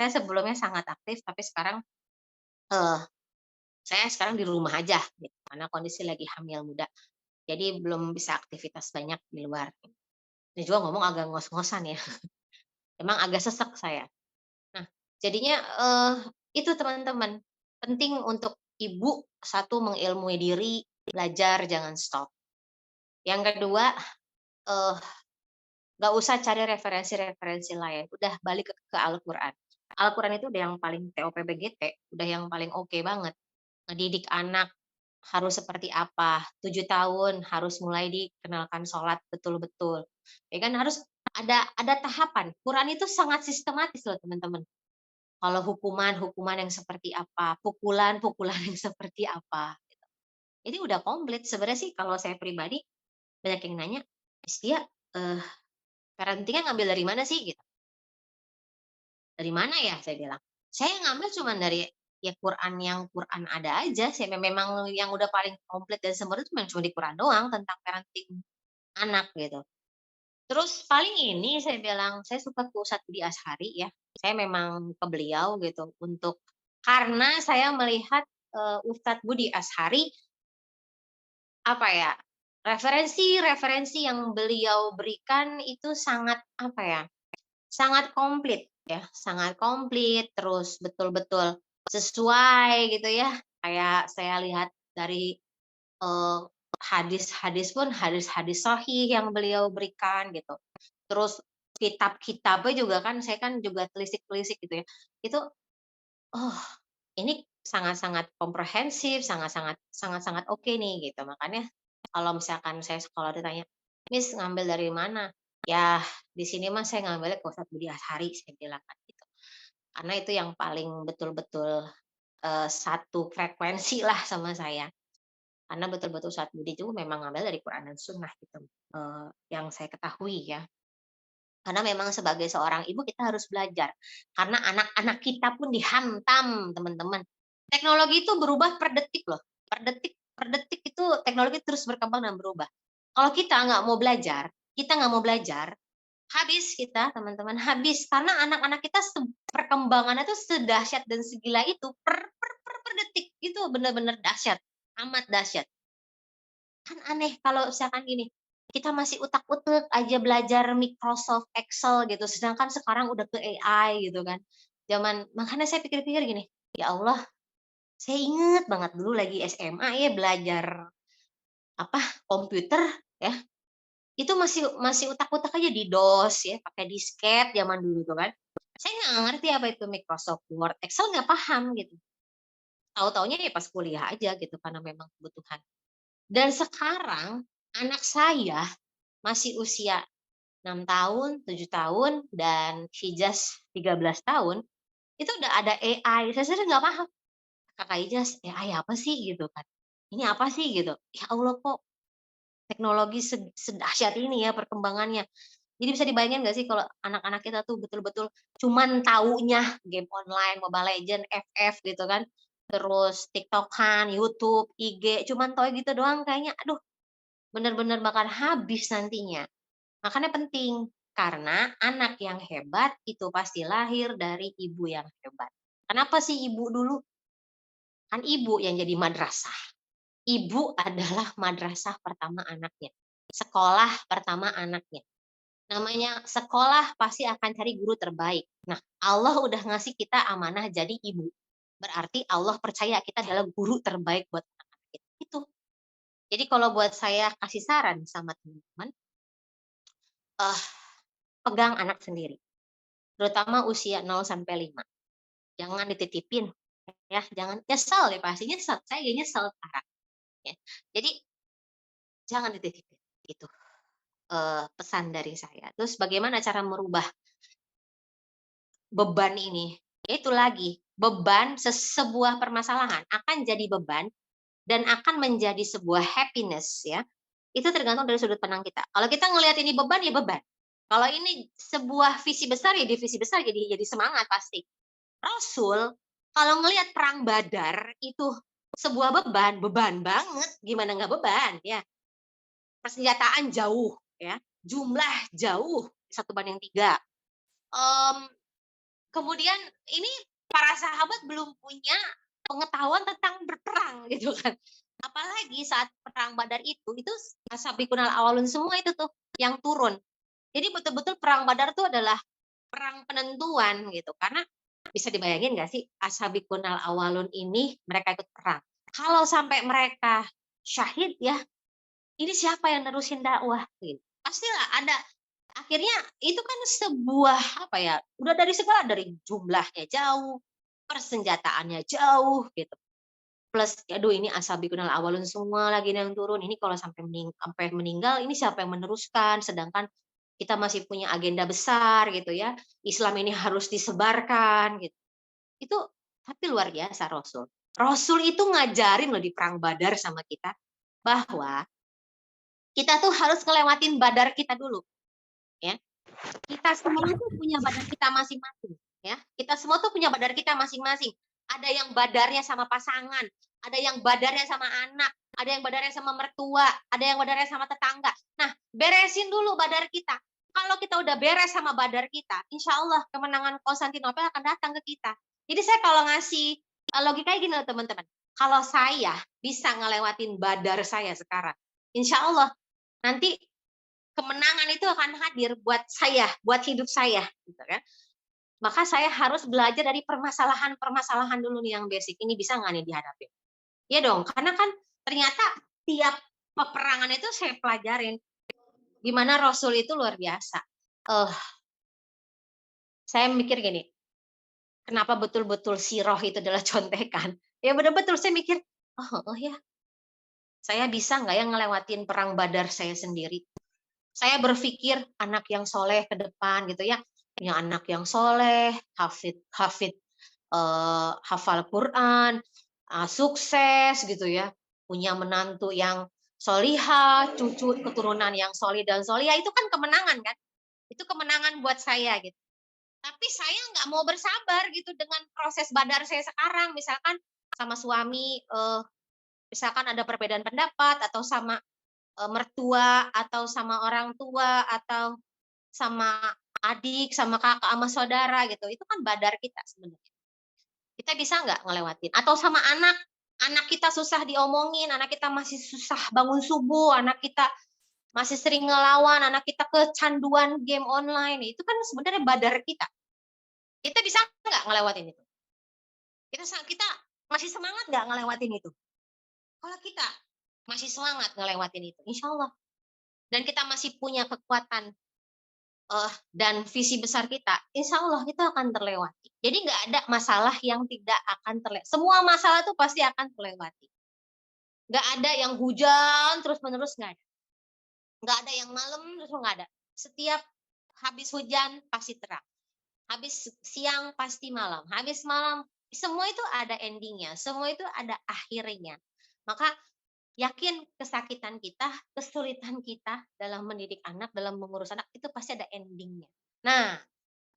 sebelumnya sangat aktif, tapi sekarang, eee, saya sekarang di rumah aja gitu, karena kondisi lagi hamil muda. Jadi belum bisa aktivitas banyak di luar. Ini juga ngomong agak ngos-ngosan ya, emang agak sesek saya. Nah, jadinya, itu teman-teman, penting untuk ibu, satu mengilmui diri, belajar jangan stop. Yang kedua, eee, nggak usah cari referensi-referensi lain, udah balik ke Al-Quran. Al-Quran itu udah yang paling TOPBGT, udah yang paling oke banget. Ngedidik anak harus seperti apa, 7 tahun harus mulai dikenalkan sholat betul-betul. Ya kan harus ada tahapan. Quran itu sangat sistematis loh teman-teman. Kalau hukuman yang seperti apa, pukulan yang seperti apa. Ini udah komplit. Sebenarnya sih kalau saya pribadi, banyak yang nanya, "Tia, eee, parenting ngambil dari mana sih?" Gitu. "Dari mana ya?" Saya bilang. "Saya ngambil cuman dari, ya Quran ada aja, saya memang yang udah paling komplit dan sempurna itu memang cuma di Quran doang tentang parenting anak," gitu. Terus paling ini saya bilang, saya suka ke Ustadz Budi Ashari ya, saya memang ke beliau gitu karena saya melihat, Ustadz Budi Ashari, apa ya, referensi-referensi yang beliau berikan itu sangat, apa ya, sangat komplit ya, sangat komplit, terus betul-betul sesuai gitu ya, kayak saya lihat dari, eee, hadis-hadis pun hadis-hadis sahih yang beliau berikan gitu. Terus kitab-kitabnya juga kan saya kan juga telisik-telisik gitu ya. Itu, oh ini sangat-sangat komprehensif, sangat-sangat oke nih gitu. Makanya kalau misalkan saya sekolah ditanya, "Miss ngambil dari mana?" "Ya di sini mah saya ngambilnya ke Ustadz Budi Ashari," saya bilang kan gitu. Karena itu yang paling betul-betul, satu frekuensi lah sama saya. Karena betul-betul Ustadz Budi itu memang ngambil dari Quran dan Sunnah gitu, yang saya ketahui ya. Karena memang sebagai seorang ibu kita harus belajar, karena anak-anak kita pun dihantam teman-teman. Teknologi itu berubah per detik loh, per detik itu teknologi terus berkembang dan berubah. Kalau kita nggak mau belajar, habis kita teman-teman, habis. Karena anak-anak kita perkembangannya tuh sedahsyat dan segila itu per detik, itu benar-benar dahsyat, amat dahsyat. Kan aneh kalau misalkan gini, kita masih utak-utek aja belajar Microsoft Excel gitu, sedangkan sekarang udah ke AI gitu kan. Makanya saya pikir-pikir gini, ya Allah, saya inget banget dulu lagi SMA ya belajar apa, komputer ya, itu masih masih utak-utak aja di DOS ya, pakai disket zaman dulu tuh kan. Saya nggak ngerti apa itu Microsoft Word, Excel nggak paham gitu. Tahu-taunya ya pas kuliah aja gitu karena memang kebutuhan. Dan sekarang anak saya masih usia 6 tahun, 7 tahun, dan Hijaz 13 tahun, itu udah ada AI. Saya sendiri nggak paham, "Kakak Hijaz, AI apa sih?" Gitu kan. "Ini apa sih?" Gitu. Ya Allah kok teknologi sedahsyat ini ya perkembangannya. Jadi bisa dibayangin nggak sih kalau anak-anak kita tuh betul-betul cuman taunya game online, Mobile Legends, FF gitu kan, terus TikTok-an, YouTube, IG, cuman taunya gitu doang kayaknya aduh bener-bener bakal habis nantinya. Makanya penting, karena anak yang hebat itu pasti lahir dari ibu yang hebat. Kenapa sih ibu dulu? Kan ibu yang jadi madrasah. Ibu adalah madrasah pertama anaknya. Sekolah pertama anaknya. Namanya sekolah pasti akan cari guru terbaik. Nah, Allah udah ngasih kita amanah jadi ibu. Berarti Allah percaya kita adalah guru terbaik buat anak-anak kita. Itu. Jadi kalau buat saya kasih saran sama teman-teman, eh, pegang anak sendiri. Terutama usia 0 sampai 5. Jangan dititipin ya, jangan nyesel deh pasti nyesel, saya juga nyesel sekarang ya. Jadi jangan dititipin, itu, pesan dari saya. Terus bagaimana cara merubah beban ini? Ya itu lagi, beban sebuah permasalahan akan jadi beban dan akan menjadi sebuah happiness ya, itu tergantung dari sudut pandang kita. Kalau kita ngelihat ini beban, ya beban. Kalau ini sebuah visi besar, ya divisi besar jadi semangat pasti. Rasul kalau ngelihat perang Badar itu sebuah beban, beban banget, gimana nggak beban ya. Persenjataan jauh ya, jumlah jauh 1 banding 3. Mmm, Kemudian ini para sahabat belum punya pengetahuan tentang berperang gitu kan. Apalagi saat perang Badar itu as-sabiqunal awwalun semua itu tuh yang turun. Jadi betul-betul perang Badar tuh adalah perang penentuan gitu, karena bisa dibayangin nggak sih ashabikunal awalun ini mereka ikut perang. Kalau sampai mereka syahid ya, ini siapa yang nerusin dakwah gitu. Pastilah ada akhirnya itu kan sebuah apa ya, udah dari segala dari jumlahnya jauh, persenjataannya jauh gitu. Plus aduh ini ashabikunal awalun semua lagi yang turun. Ini kalau sampai meninggal ini siapa yang meneruskan sedangkan kita masih punya agenda besar gitu ya, Islam ini harus disebarkan gitu. Itu tapi luar biasa Rasul. Rasul itu ngajarin loh di perang Badar sama kita, bahwa kita tuh harus ngelewatin Badar kita dulu, ya. Kita semua tuh punya Badar kita masing-masing, ya. Kita semua tuh punya Badar kita masing-masing. Ada yang badarnya sama pasangan, ada yang badarnya sama anak, ada yang badarnya sama mertua, ada yang badarnya sama tetangga. Nah, beresin dulu Badar kita. Kalau kita udah beres sama Badar kita, insya Allah kemenangan Konstantinopel akan datang ke kita. Jadi saya kalau ngasih logikanya gini loh teman-teman. Kalau saya bisa ngelewatin Badar saya sekarang, insya Allah nanti kemenangan itu akan hadir buat saya, buat hidup saya, gitu kan. Maka saya harus belajar dari permasalahan-permasalahan dulu nih yang basic ini bisa nggak nih dihadapi. Iya dong, karena kan ternyata tiap peperangan itu saya pelajarin gimana Rasul itu luar biasa. Eh, saya mikir gini, kenapa betul-betul sirah itu adalah contekan? Ya betul-betul saya mikir, "Oh, heeh ya, saya bisa nggak ya ngelewatin perang Badar saya sendiri?" Saya berpikir anak yang soleh ke depan gitu ya, punya anak yang soleh, hafid hafid, hafal Quran, sukses gitu ya, punya menantu yang solihah, cucu keturunan yang solih dan solihah, itu kan kemenangan kan, itu kemenangan buat saya gitu. Tapi saya nggak mau bersabar gitu dengan proses badar saya sekarang, misalkan sama suami, misalkan ada perbedaan pendapat atau sama mertua atau sama orang tua atau sama adik, sama kakak, sama saudara gitu, itu kan badar kita sebenarnya. Kita bisa nggak ngelewatin? Atau sama anak, anak kita susah diomongin, anak kita masih susah bangun subuh, anak kita masih sering ngelawan, anak kita kecanduan game online, itu kan sebenarnya badar kita. Kita bisa nggak ngelewatin itu? Kita masih semangat nggak ngelewatin itu? Kalau kita masih semangat ngelewatin itu, insya Allah. Dan kita masih punya kekuatan dan visi besar kita, insya Allah itu akan terlewati. Jadi nggak ada masalah yang tidak akan terlewati. Semua masalah itu pasti akan terlewati. Nggak ada yang hujan terus-menerus, nggak ada. Nggak ada yang malam terus nggak ada. Setiap habis hujan pasti terang. Habis siang pasti malam. Habis malam, semua itu ada endingnya. Semua itu ada akhirnya. Maka yakin kesakitan kita, kesulitan kita dalam mendidik anak, dalam mengurus anak, itu pasti ada endingnya. Nah,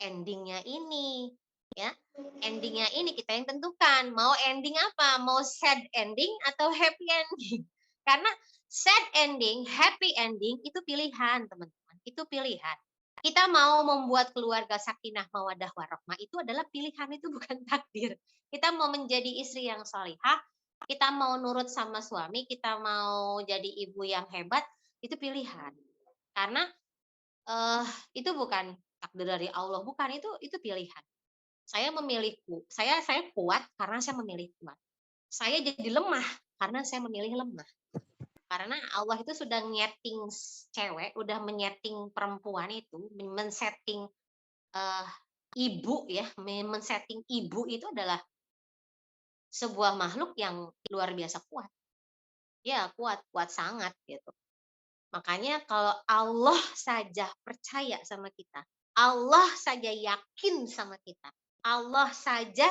endingnya ini, ya, endingnya ini kita yang tentukan, mau ending apa, mau sad ending atau happy ending. Karena sad ending, happy ending itu pilihan, teman-teman, itu pilihan. Kita mau membuat keluarga sakinah mawaddah warahmah itu adalah pilihan, itu bukan takdir. Kita mau menjadi istri yang salihah, kita mau nurut sama suami, kita mau jadi ibu yang hebat, itu pilihan. Karena eh itu bukan takdir dari Allah, bukan, itu pilihan. Saya memilih saya kuat karena saya memilih kuat. Saya jadi lemah karena saya memilih lemah. Karena Allah itu sudah nyeting cewek, udah menyeting perempuan itu, men-setting ibu ya, men-setting ibu itu adalah sebuah makhluk yang luar biasa kuat. Ya, kuat, kuat sangat gitu. Makanya kalau Allah saja percaya sama kita, Allah saja yakin sama kita, Allah saja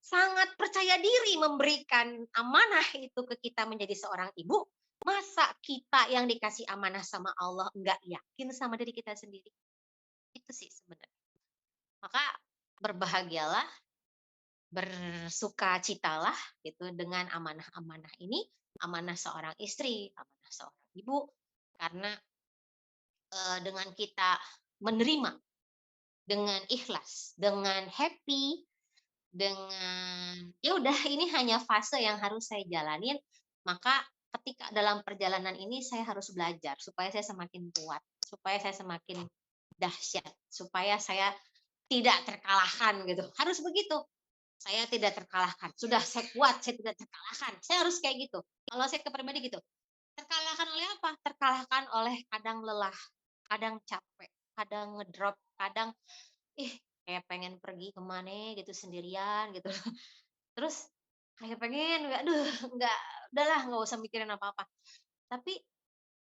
sangat percaya diri memberikan amanah itu ke kita menjadi seorang ibu, masa kita yang dikasih amanah sama Allah enggak yakin sama diri kita sendiri? Itu sih sebenarnya. Maka berbahagialah, bersukacitalah gitu dengan amanah-amanah ini, amanah seorang istri, amanah seorang ibu, karena dengan kita menerima dengan ikhlas, dengan happy, dengan ya udah ini hanya fase yang harus saya jalanin, maka ketika dalam perjalanan ini saya harus belajar supaya saya semakin kuat, supaya saya semakin dahsyat, supaya saya tidak terkalahkan gitu. Harus begitu. Saya tidak terkalahkan. Sudah saya kuat, saya tidak terkalahkan. Saya harus kayak gitu. Kalau saya ke pribadi gitu. Terkalahkan oleh apa? Terkalahkan oleh kadang lelah, kadang capek, kadang ngedrop, kadang ih kayak pengen pergi kemana gitu sendirian gitu. Terus kayak pengen nggak, aduh nggak, udahlah nggak usah mikirin apa-apa. Tapi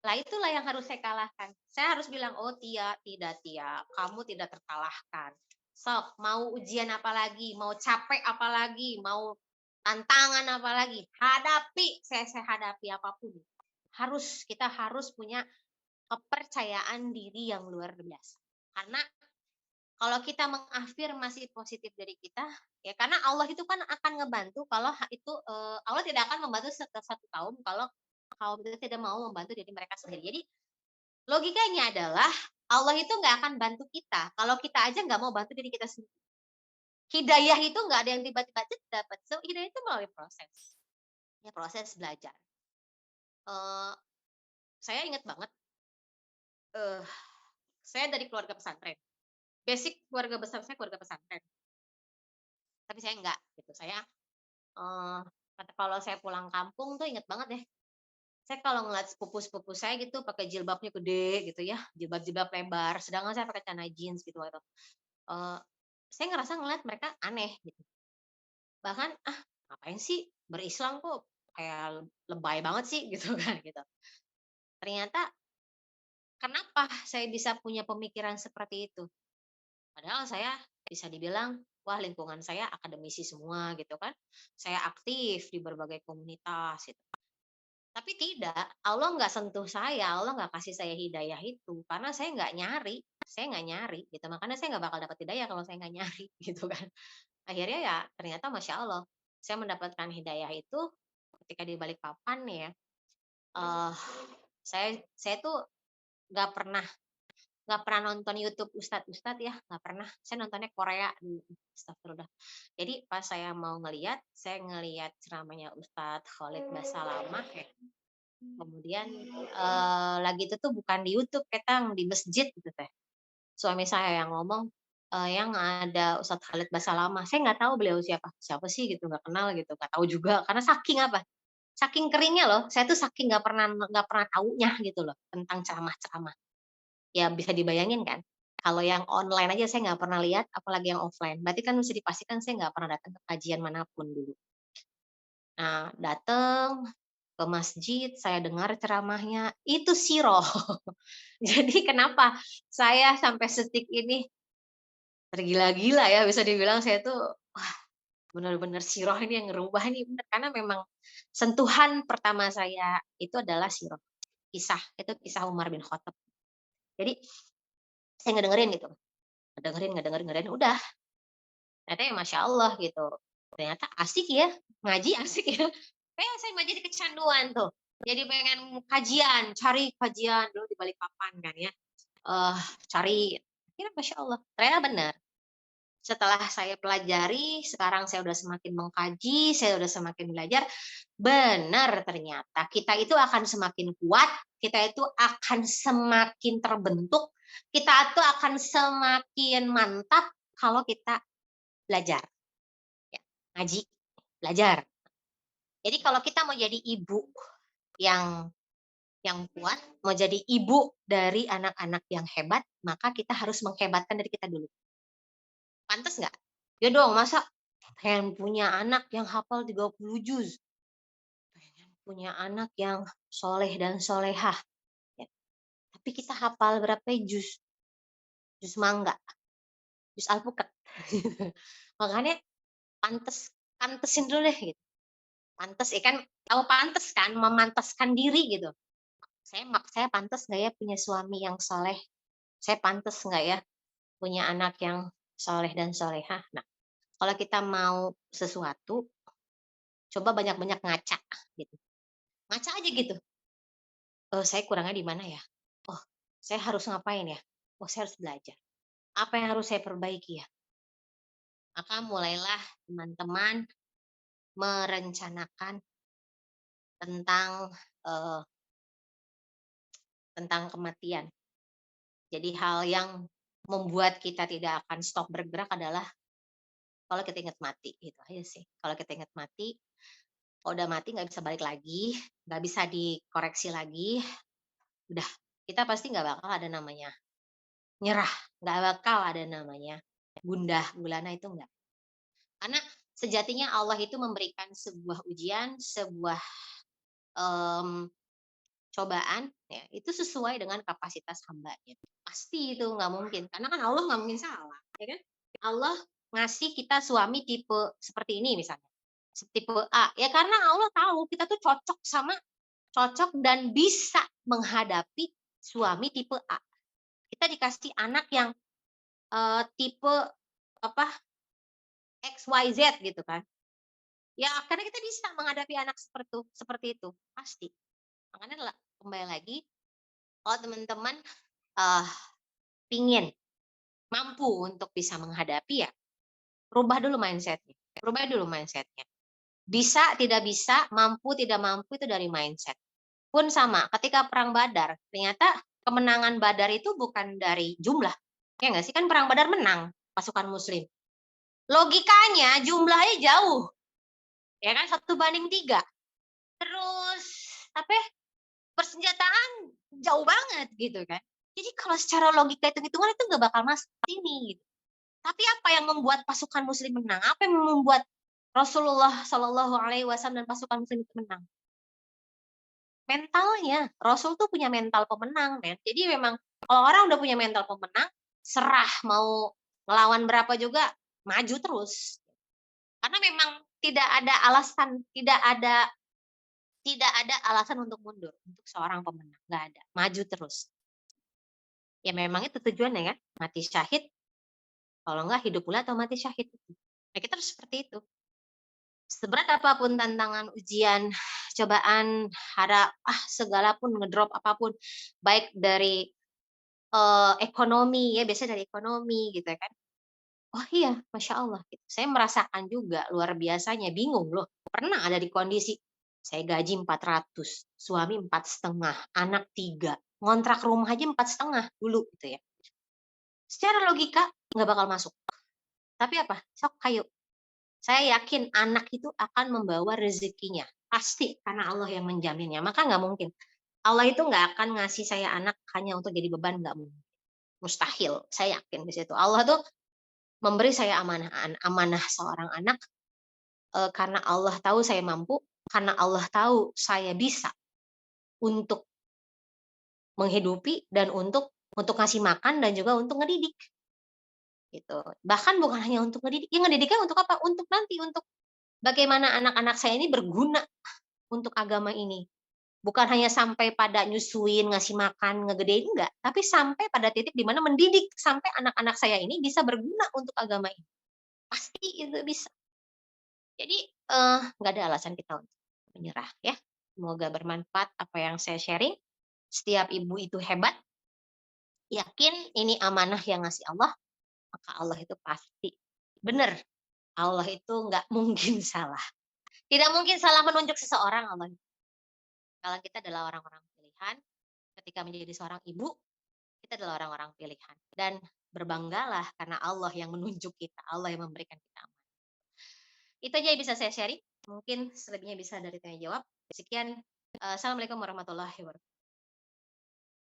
lah itulah yang harus saya kalahkan. Saya harus bilang, oh Tia, tidak Tia, kamu tidak terkalahkan. Sok, mau ujian apa lagi, mau capek apa lagi, mau tantangan apa lagi, hadapi, saya hadapi apapun. Kita harus punya kepercayaan diri yang luar biasa. Karena kalau kita mengafirmasi positif dari kita, ya karena Allah itu kan akan ngebantu kalau itu Allah tidak akan membantu satu kaum kalau kaum itu tidak mau membantu diri mereka sendiri. Jadi logikanya adalah Allah itu nggak akan bantu kita kalau kita aja nggak mau bantu diri kita sendiri. Hidayah itu nggak ada yang tiba-tiba dapat. So, hidayah itu melalui proses. Ya proses belajar. Eh, saya ingat banget, eh saya dari keluarga pesantren. Basic keluarga besar saya keluarga pesantren. Tapi saya enggak gitu. Saya kalau saya pulang kampung tuh inget banget deh. Saya kalau ngeliat sepupu-sepupu saya gitu pakai jilbabnya gede gitu ya, jilbab-jilbab lebar, sedangkan saya pakai celana jeans gitu gitu. Eee, saya ngerasa ngeliat mereka aneh gitu. Bahkan, "Ah, ngapain sih berislam kok kayak lebay banget sih gitu kan gitu. Ternyata kenapa saya bisa punya pemikiran seperti itu? Padahal saya bisa dibilang, wah lingkungan saya akademisi semua gitu kan. Saya aktif di berbagai komunitas gitu. Tapi tidak, Allah nggak sentuh saya, Allah nggak kasih saya hidayah itu, karena saya nggak nyari gitu. Makanya saya nggak bakal dapat hidayah kalau saya nggak nyari gitu kan. Akhirnya ya ternyata Masya Allah, saya mendapatkan hidayah itu ketika di Balikpapan nih ya. eh saya tuh nggak pernah nggak pernah nonton YouTube ustad-ustad ya, nggak pernah. Saya nontonnya Korea dulu, astagfirullah. Jadi pas saya mau ngelihat, saya ngelihat ceramahnya Ustadz Khalid Basalamah ya. Kemudian, lagi itu tuh bukan di YouTube Ketang, di masjid gitu teh. Suami saya yang ngomong, yang ada Ustadz Khalid Basalamah. Saya nggak tahu beliau siapa, siapa sih gitu, nggak kenal gitu, nggak tahu juga karena saking apa, saking keringnya loh, saya tuh saking nggak pernah taunya gitu loh tentang ceramah-ceramah. Ya bisa dibayangin kan, kalau yang online aja saya nggak pernah lihat, apalagi yang offline. Berarti kan bisa dipastikan saya nggak pernah datang ke kajian manapun dulu. Nah, dateng ke masjid, saya dengar ceramahnya, itu siroh. Jadi kenapa saya sampai setik ini tergila-gila ya, bisa dibilang saya tuh, wah benar-benar siroh ini yang ngerubah ini bener, karena memang sentuhan pertama saya itu adalah siroh. Itu kisah Umar bin Khattab. Jadi saya ngedengerin gitu, ngedengerin, udah. Ternyata ya Masya Allah gitu, ternyata asik ya, ngaji asik ya. Kayak saya mah jadi kecanduan tuh, jadi pengen kajian, cari kajian dulu di Balikpapan kan ya, cari, akhirnya Masya Allah, ternyata benar. Setelah saya pelajari, sekarang saya udah semakin mengkaji, saya udah semakin belajar, benar ternyata kita itu akan semakin kuat, kita itu akan semakin terbentuk, kita itu akan semakin mantap kalau kita belajar. Ya, ngaji, belajar. Jadi kalau kita mau jadi ibu yang kuat, mau jadi ibu dari anak-anak yang hebat, maka kita harus menghebatkan diri kita dulu. Pantes nggak? Ya dong, masa pengen punya anak yang hafal 30 juz, pengen punya anak yang soleh dan solehah, ya. Tapi kita hafal berapa juz? Juz mangga, juz alpukat. Makanya pantes, pantesin dulu deh gitu. Pantes ya kan, tahu pantes kan, memantaskan diri gitu. Saya pantas nggak ya punya suami yang soleh? Saya pantas nggak ya punya anak yang soleh dan solehah? Nah, kalau kita mau sesuatu, coba banyak-banyak ngaca gitu. Ngaca aja gitu. Saya kurangnya di mana ya? Oh, saya harus ngapain ya? Oh, saya harus belajar. Apa yang harus saya perbaiki ya? Maka mulailah teman-teman merencanakan tentang eh, tentang kematian. Jadi hal yang membuat kita tidak akan stop bergerak adalah kalau kita ingat mati, gitu aja sih. Kalau kita ingat mati, kalau udah mati nggak bisa balik lagi, nggak bisa dikoreksi lagi, udah, kita pasti nggak bakal ada namanya nyerah, nggak bakal ada namanya gundah gulana, itu enggak. Karena sejatinya Allah itu memberikan sebuah ujian, sebuah em, cobaan, ya, itu sesuai dengan kapasitas hambanya. Pasti itu nggak mungkin, karena kan Allah nggak mungkin salah, ya kan? Allah ngasih kita suami tipe seperti ini misalnya, tipe A, ya karena Allah tahu kita tuh cocok dan bisa menghadapi suami tipe A. Kita dikasih anak yang tipe apa XYZ gitu kan. Ya karena kita bisa menghadapi anak seperti itu, pasti. Makanya kembali lagi, kalau teman-teman eh pingin mampu untuk bisa menghadapi ya, rubah dulu mindsetnya. Rubah dulu mindsetnya. Bisa, tidak bisa, mampu, tidak mampu itu dari mindset. Pun sama, ketika perang Badar, ternyata kemenangan Badar itu bukan dari jumlah. Ya nggak sih? Kan perang Badar menang pasukan muslim. Logikanya jumlahnya jauh. Ya kan? 1 banding 3. Terus apa ya, persenjataan jauh banget gitu kan. Jadi kalau secara logika hitung-hitungan itu nggak bakal masuk sini gitu. Tapi apa yang membuat pasukan muslim menang? Apa yang membuat Rasulullah Shallallahu Alaihi Wasallam dan pasukan muslim itu menang. Mentalnya, Rasul tuh punya mental pemenang, men. Jadi memang kalau orang udah punya mental pemenang, serah mau ngelawan berapa juga, maju terus. Karena memang tidak ada alasan, tidak ada alasan untuk mundur untuk seorang pemenang, nggak ada. Maju terus. Ya memang itu tujuannya kan, mati syahid, kalau enggak hidup pula atau mati syahid. Nah, kita harus seperti itu. Seberat apapun tantangan, ujian, cobaan, segala pun ngedrop apapun, baik dari, ekonomi ya, biasanya dari ekonomi gitu ya kan. Oh iya, Masya Allah gitu. Saya merasakan juga luar biasanya, bingung loh. Pernah ada di kondisi, saya gaji 400, suami 4,5, anak 3, ngontrak rumah aja 4,5 dulu gitu ya. Secara logika nggak bakal masuk. Tapi apa? Sok hayo. Saya yakin anak itu akan membawa rezekinya. Pasti karena Allah yang menjaminnya. Maka nggak mungkin. Allah itu nggak akan ngasih saya anak hanya untuk jadi beban, nggak mungkin. Mustahil. Saya yakin di situ. Allah tuh memberi saya amanah seorang anak karena Allah tahu saya mampu, karena Allah tahu saya bisa untuk menghidupi dan untuk ngasih makan dan juga untuk ngedidik gitu. Bahkan bukan hanya untuk ngedidik, ya ngedidiknya untuk apa? Untuk nanti untuk bagaimana anak-anak saya ini berguna untuk agama ini. Bukan hanya sampai pada nyusuin, ngasih makan, ngegedein, enggak. Tapi sampai pada titik di mana mendidik sampai anak-anak saya ini bisa berguna untuk agama ini. Pasti itu bisa. Jadi, nggak ada alasan kita untuk menyerah ya. Semoga bermanfaat apa yang saya sharing. Setiap ibu itu hebat, yakin ini amanah yang ngasih Allah, maka Allah itu pasti benar. Allah itu nggak mungkin salah. Tidak mungkin salah menunjuk seseorang Allah. Kalau kita adalah orang-orang pilihan, ketika menjadi seorang ibu, kita adalah orang-orang pilihan. Dan berbanggalah karena Allah yang menunjuk kita, Allah yang memberikan kita amanah. Itu aja yang bisa saya sharing. Mungkin selebihnya bisa dari tanya jawab. Sekian, assalamualaikum warahmatullahi wabarakatuh.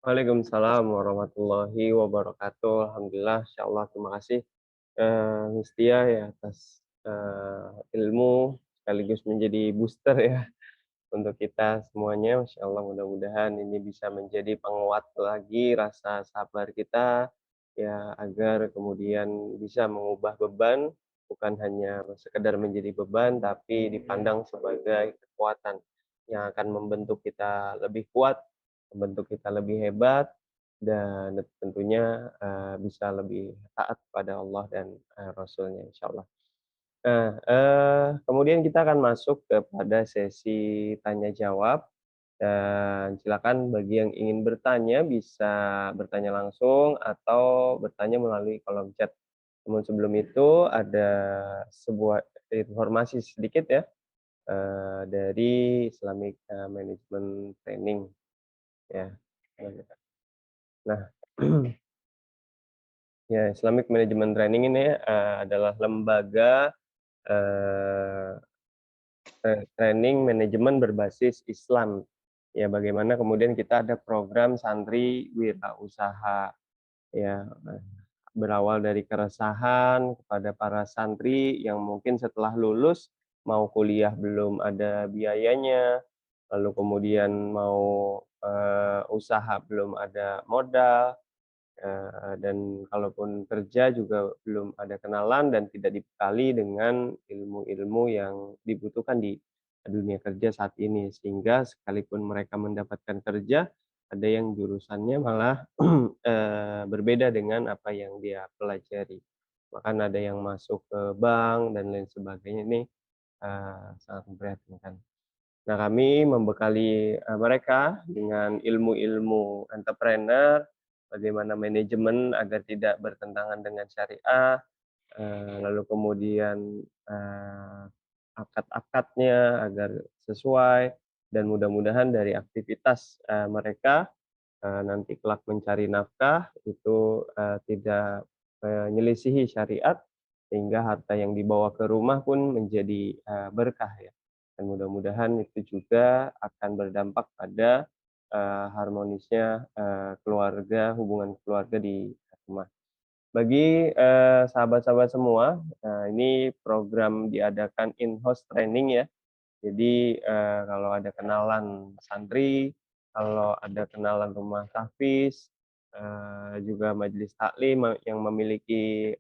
Waalaikumsalam warahmatullahi wabarakatuh. Alhamdulillah, insyaallah terima kasih, Mustia ya atas, ilmu sekaligus menjadi booster ya untuk kita semuanya. Masya Allah mudah-mudahan ini bisa menjadi penguat lagi rasa sabar kita, ya agar kemudian bisa mengubah beban, bukan hanya sekedar menjadi beban, tapi dipandang sebagai kekuatan yang akan membentuk kita lebih kuat, membentuk kita lebih hebat, dan tentunya bisa lebih taat pada Allah dan Rasulnya insya Allah. Nah, kemudian kita akan masuk kepada sesi tanya jawab, dan silakan bagi yang ingin bertanya bisa bertanya langsung atau bertanya melalui kolom chat. Namun sebelum itu ada sebuah informasi sedikit ya, dari Islamic, Management Training ya. Nah, ya Islamic Management Training ini, adalah lembaga, eee training manajemen berbasis Islam. Ya, bagaimana kemudian kita ada program santri wirausaha, ya, berawal dari keresahan kepada para santri yang mungkin setelah lulus mau kuliah belum ada biayanya, lalu kemudian mau, usaha belum ada modal, dan kalaupun kerja juga belum ada kenalan dan tidak dibekali dengan ilmu-ilmu yang dibutuhkan di dunia kerja saat ini. Sehingga sekalipun mereka mendapatkan kerja, ada yang jurusannya malah, berbeda dengan apa yang dia pelajari. Bahkan ada yang masuk ke bank dan lain sebagainya, ini, sangat memprihatinkan. Nah, kami membekali, mereka dengan ilmu-ilmu entrepreneur, bagaimana manajemen agar tidak bertentangan dengan syariah, lalu kemudian, akad-akadnya agar sesuai, dan mudah-mudahan dari aktivitas, mereka, nanti kelak mencari nafkah itu, tidak menyelisihi syariat, sehingga harta yang dibawa ke rumah pun menjadi, berkah ya. Dan mudah-mudahan itu juga akan berdampak pada, harmonisnya, keluarga, hubungan keluarga di rumah. Bagi, sahabat-sahabat semua, ini program diadakan in-house training ya. Jadi, kalau ada kenalan santri, kalau ada kenalan rumah tahfiz, juga majelis taklim yang memiliki,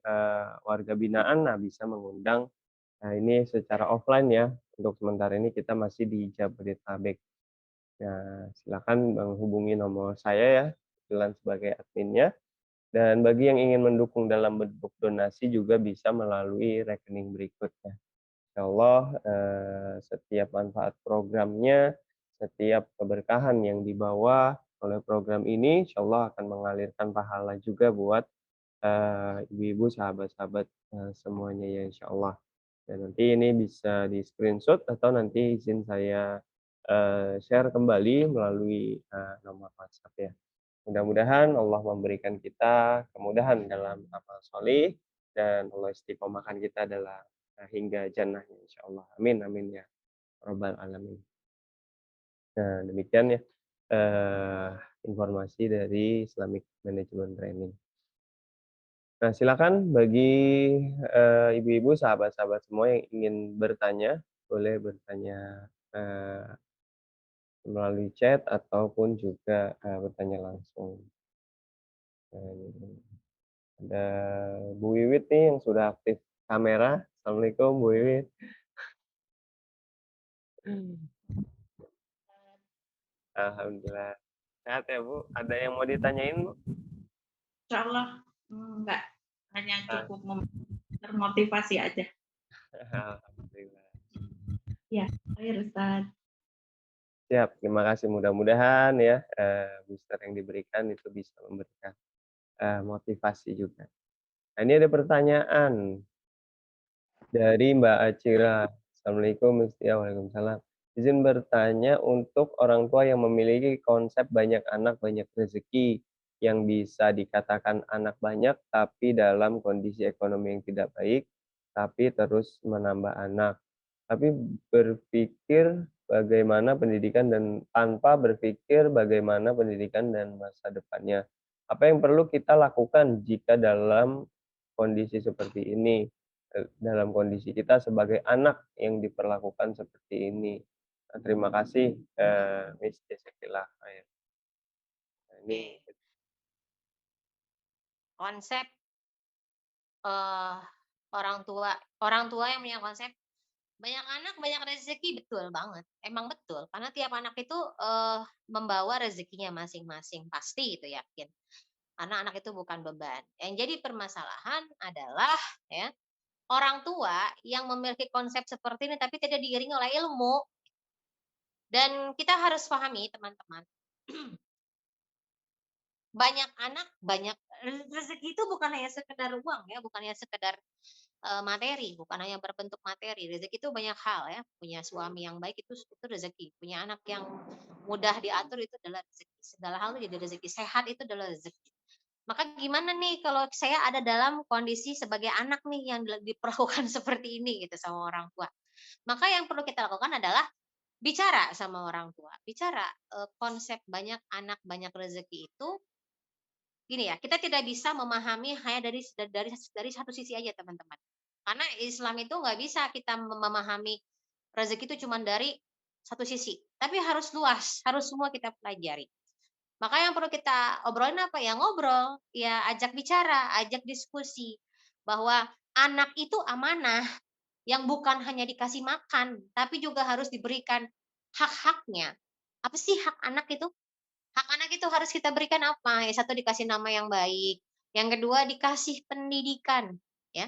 warga binaan, nah bisa mengundang. Nah ini secara offline ya, untuk sementara ini kita masih di Jabodetabek. Nah silakan menghubungi nomor saya ya, kebetulan sebagai adminnya. Dan bagi yang ingin mendukung dalam bentuk donasi juga bisa melalui rekening berikutnya. Insyaallah, setiap manfaat programnya, setiap keberkahan yang dibawa oleh program ini, insyaallah akan mengalirkan pahala juga buat, ibu-ibu, sahabat-sahabat, semuanya ya insyaallah. Dan nanti ini bisa di-screenshot atau nanti izin saya, share kembali melalui, nomor WhatsApp ya. Mudah-mudahan Allah memberikan kita kemudahan dalam amal sholih dan Allah istiqomahkan kita dalam hingga jannahnya insyaallah. Amin amin ya rabbal alamin. Nah demikian ya, eee, informasi dari Islamic Management Training. Nah silakan bagi, ibu-ibu, sahabat-sahabat semua yang ingin bertanya, boleh bertanya, eee, melalui chat ataupun juga, bertanya langsung. Eee Ada Bu Wiwit nih yang sudah aktif kamera. Assalamualaikum Bu Wiwit. Alhamdulillah. Sehat ya Bu? Ada yang mau ditanyain Bu? Insyaallah enggak, hanya Ah, cukup termotivasi aja. alhamdulillah. Iya, akhir Ustaz. Siap, terima kasih. Mudah-mudahan ya, booster yang diberikan itu bisa memberikan, motivasi juga. Nah ini ada pertanyaan dari Mbak Acira. Assalamualaikum Waalaikumsalam. Izin bertanya untuk orang tua yang memiliki konsep banyak anak banyak rezeki, yang bisa dikatakan anak banyak tapi dalam kondisi ekonomi yang tidak baik, tapi terus menambah anak. Tapi berpikir bagaimana pendidikan dan tanpa berpikir bagaimana pendidikan dan masa depannya. Apa yang perlu kita lakukan jika dalam kondisi seperti ini? Dalam kondisi kita sebagai anak yang diperlakukan seperti ini. Terima kasih, Miss, jazakillah khair. Nah ini Oke, konsep, eee, orang tua yang punya konsep banyak anak banyak rezeki, betul banget, emang betul, karena tiap anak itu, membawa rezekinya masing-masing, pasti itu yakin, karena anak itu bukan beban. Yang jadi permasalahan adalah ya, orang tua yang memiliki konsep seperti ini tapi tidak diiringi oleh ilmu. Dan kita harus pahami teman-teman, banyak anak, banyak rezeki itu bukan hanya sekedar uang ya, bukan hanya sekedar, materi, bukan hanya berbentuk materi. Rezeki itu banyak hal ya, punya suami yang baik itu rezeki, punya anak yang mudah diatur itu adalah rezeki, segala hal itu jadi rezeki, sehat itu adalah rezeki. Maka gimana nih kalau saya ada dalam kondisi sebagai anak nih yang diperlakukan seperti ini gitu sama orang tua. Maka yang perlu kita lakukan adalah bicara sama orang tua, bicara, konsep banyak anak banyak rezeki itu gini ya, kita tidak bisa memahami hanya dari satu sisi aja teman-teman. Karena Islam itu nggak bisa kita memahami rezeki itu cuma dari satu sisi, tapi harus luas, harus semua kita pelajari. Maka yang perlu kita obrolin apa ya, ngobrol, ya ajak bicara, ajak diskusi bahwa anak itu amanah yang bukan hanya dikasih makan, tapi juga harus diberikan hak-haknya. Apa sih hak anak itu? Hak anak itu harus kita berikan apa? Yang satu dikasih nama yang baik, yang kedua dikasih pendidikan, ya.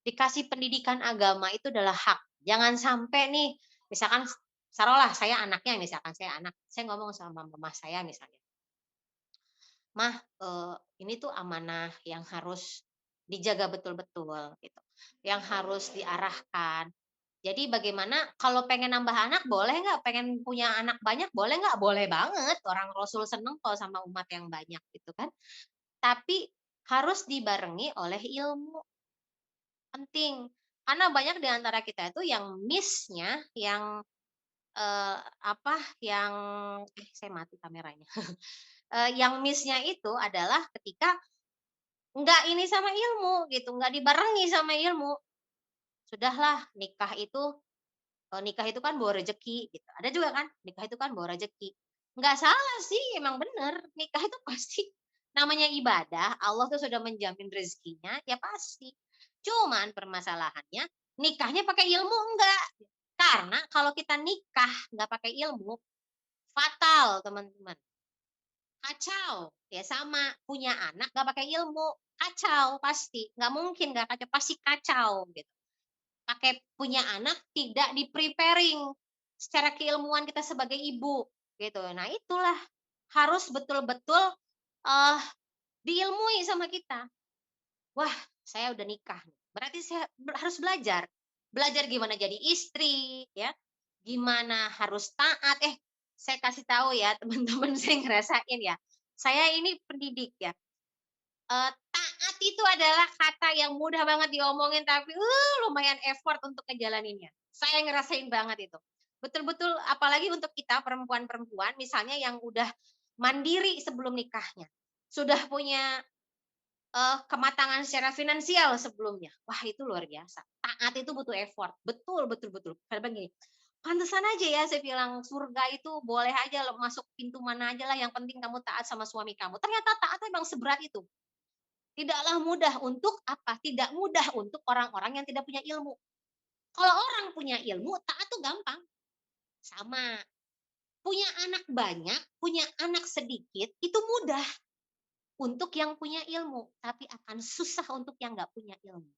Dikasih pendidikan agama itu adalah hak. Jangan sampai nih, misalkan taruhlah saya anaknya, misalkan saya anak, saya ngomong sama mama saya misalnya, "Mah, ini tuh amanah yang harus dijaga betul-betul," gitu, yang harus diarahkan. Jadi bagaimana kalau pengen nambah anak boleh nggak? Pengen punya anak banyak boleh nggak? Boleh banget, orang Rasul seneng kok sama umat yang banyak gitu kan. Tapi harus dibarengi oleh ilmu, penting. Karena banyak di antara kita itu yang miss-nya, yang, apa, yang saya mati kameranya. Yang miss-nya itu adalah ketika nggak ini sama ilmu gitu, nggak dibarengi sama ilmu. Sudahlah nikah itu kan bawa rezeki gitu. Ada juga kan, nikah itu kan bawa rezeki. Nggak salah sih, emang bener. Nikah itu pasti namanya ibadah, Allah tuh sudah menjamin rezekinya, ya pasti. Cuman permasalahannya, nikahnya pakai ilmu enggak. Karena kalau kita nikah nggak pakai ilmu, fatal teman-teman. Kacau. Ya sama, punya anak nggak pakai ilmu, kacau pasti. Nggak mungkin nggak kacau, pasti kacau gitu. Pakai punya anak tidak di-preparing secara keilmuan kita sebagai ibu, gitu. Nah itulah, harus betul-betul, eee, diilmui sama kita. Wah, saya udah nikah nih, berarti saya harus belajar. Belajar gimana jadi istri, ya, gimana harus taat. Saya kasih tahu ya teman-teman, saya ngerasain ya, saya ini pendidik ya, taat itu adalah kata yang mudah banget diomongin tapi, lumayan effort untuk ngejalaninnya. Saya ngerasain banget itu. Betul-betul apalagi untuk kita perempuan-perempuan misalnya yang udah mandiri sebelum nikahnya, sudah punya, kematangan secara finansial sebelumnya. Wah itu luar biasa. Taat itu butuh effort. Betul betul betul. Karena begini, pantesan aja ya saya bilang surga itu boleh aja lo masuk pintu mana aja lah yang penting kamu taat sama suami kamu. Ternyata taat memang seberat itu. Tidaklah mudah untuk apa? Tidak mudah untuk orang-orang yang tidak punya ilmu. Kalau orang punya ilmu, taat tuh gampang. Sama. Punya anak banyak, punya anak sedikit, itu mudah untuk yang punya ilmu. Tapi akan susah untuk yang nggak punya ilmu.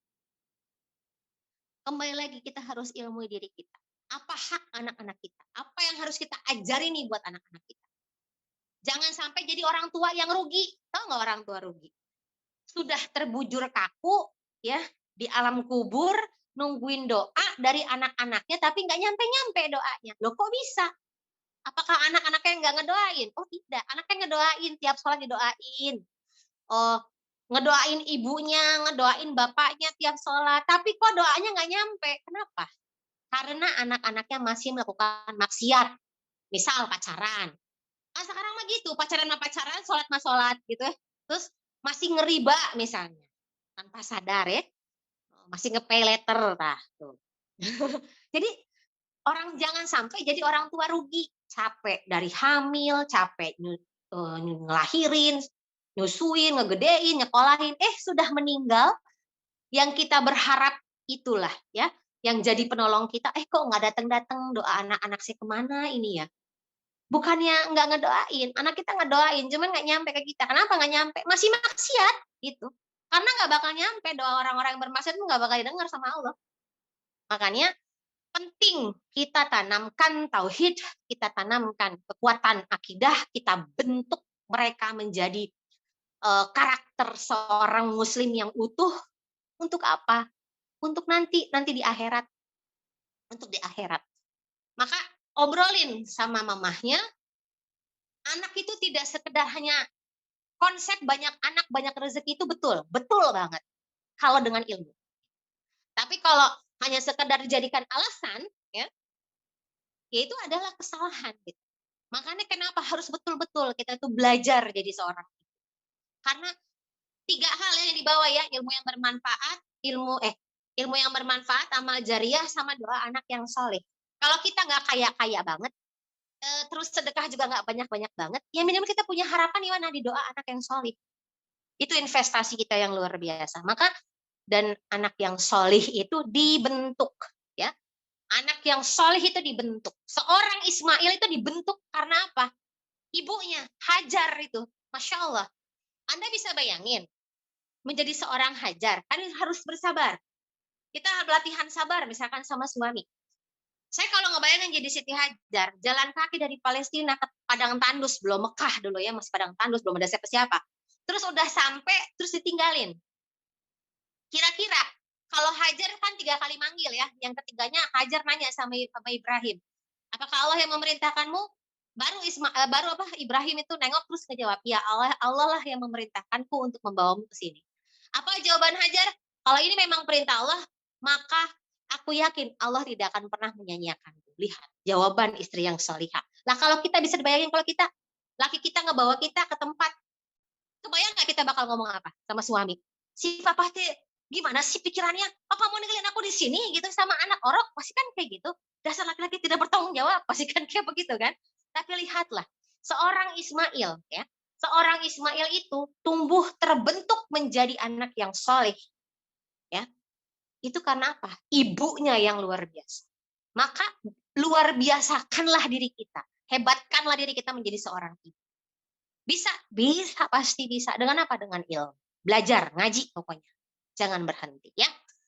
Kembali lagi kita harus ilmu diri kita. Apa hak anak-anak kita? Apa yang harus kita ajarin nih buat anak-anak kita? Jangan sampai jadi orang tua yang rugi. Tahu nggak orang tua rugi? Sudah terbujur kaku, ya, di alam kubur, nungguin doa dari anak-anaknya, tapi nggak nyampe-nyampe doanya. Loh kok bisa? Apakah anak-anaknya nggak ngedoain? Oh tidak, anaknya ngedoain, tiap sholat didoain. Oh, ngedoain ibunya, ngedoain bapaknya tiap sholat, tapi kok doanya nggak nyampe. Kenapa? Karena anak-anaknya masih melakukan maksiat, misal pacaran. Ah, sekarang mah gitu, pacaran mah pacaran, sholat mah sholat gitu ya. Terus masih ngeriba misalnya, tanpa sadar ya, masih nge-pay later, tah tuh. Jadi orang jangan sampai jadi orang tua rugi, capek dari hamil, capek ngelahirin, nyusuin, ngegedein, nyekolahin, sudah meninggal, yang kita berharap itulah ya, yang jadi penolong kita, kok nggak datang-datang doa anak-anak saya kemana ini ya? Bukannya nggak ngedoain, anak kita ngedoain, cuman nggak nyampe ke kita. Kenapa nggak nyampe? Masih maksiat, gitu. Karena nggak bakal nyampe, doa orang-orang yang bermaksiat itu nggak bakal didengar sama Allah. Makanya penting kita tanamkan tauhid, kita tanamkan kekuatan akidah, kita bentuk mereka menjadi karakter seorang muslim yang utuh. Untuk apa? Untuk nanti di akhirat, untuk di akhirat. Maka obrolin sama mamahnya, anak itu tidak sekedar hanya konsep banyak anak, banyak rezeki itu betul, betul banget kalau dengan ilmu. Tapi kalau hanya sekedar dijadikan alasan, ya, ya itu adalah kesalahan gitu. Makanya kenapa harus betul-betul kita itu belajar jadi seorang ibu. Karena 3 hal yang dibawa ya, ilmu yang bermanfaat, ilmu yang bermanfaat, amal jariah, sama doa anak yang soleh. Kalau kita nggak kaya-kaya banget, terus sedekah juga nggak banyak-banyak banget, ya minimal kita punya harapan di mana? Di doa anak yang soleh. Itu investasi kita yang luar biasa. Maka dan anak yang solih itu dibentuk, ya. Anak yang solih itu dibentuk. Seorang Ismail itu dibentuk karena apa? Ibunya Hajar itu, masya Allah. Anda bisa bayangin menjadi seorang Hajar kan harus bersabar. Kita latihan sabar misalkan sama suami. Saya kalau ngebayangin jadi Siti Hajar, jalan kaki dari Palestina ke Padang Tandus, belum Mekah dulu ya, masih Padang Tandus, belum ada siapa-siapa. Terus udah sampai, terus ditinggalin. Kira-kira kalau Hajar kan 3 kali manggil ya, yang ketiganya Hajar nanya sama Ibrahim, apakah Allah yang memerintahkanmu? Baru apa Ibrahim itu nengok terus ngejawab, ya Allah lah yang memerintahkanku untuk membawamu ke sini. Apa jawaban Hajar? Kalau ini memang perintah Allah, maka aku yakin Allah tidak akan pernah menyanyiakanku. Lihat, jawaban istri yang salihah. Lah kalau kita bisa dibayangin kalau kita, laki kita ngebawa kita ke tempat Kebayang nggak kita bakal ngomong apa sama suami? Si papa teh gimana sih pikirannya? Papa mau ninggalin aku di sini gitu sama anak orok, pasti kan kayak gitu. Dasar laki-laki tidak bertanggung jawab, pasti kan kayak begitu kan. Tapi lihatlah, seorang Ismail ya, seorang Ismail itu tumbuh terbentuk menjadi anak yang soleh ya. Itu karena apa? Ibunya yang luar biasa. Maka luar biasakanlah diri kita. Hebatkanlah diri kita menjadi seorang ibu. Bisa, bisa pasti bisa. Dengan apa? Dengan ilmu. Belajar, ngaji pokoknya. Jangan berhenti ya.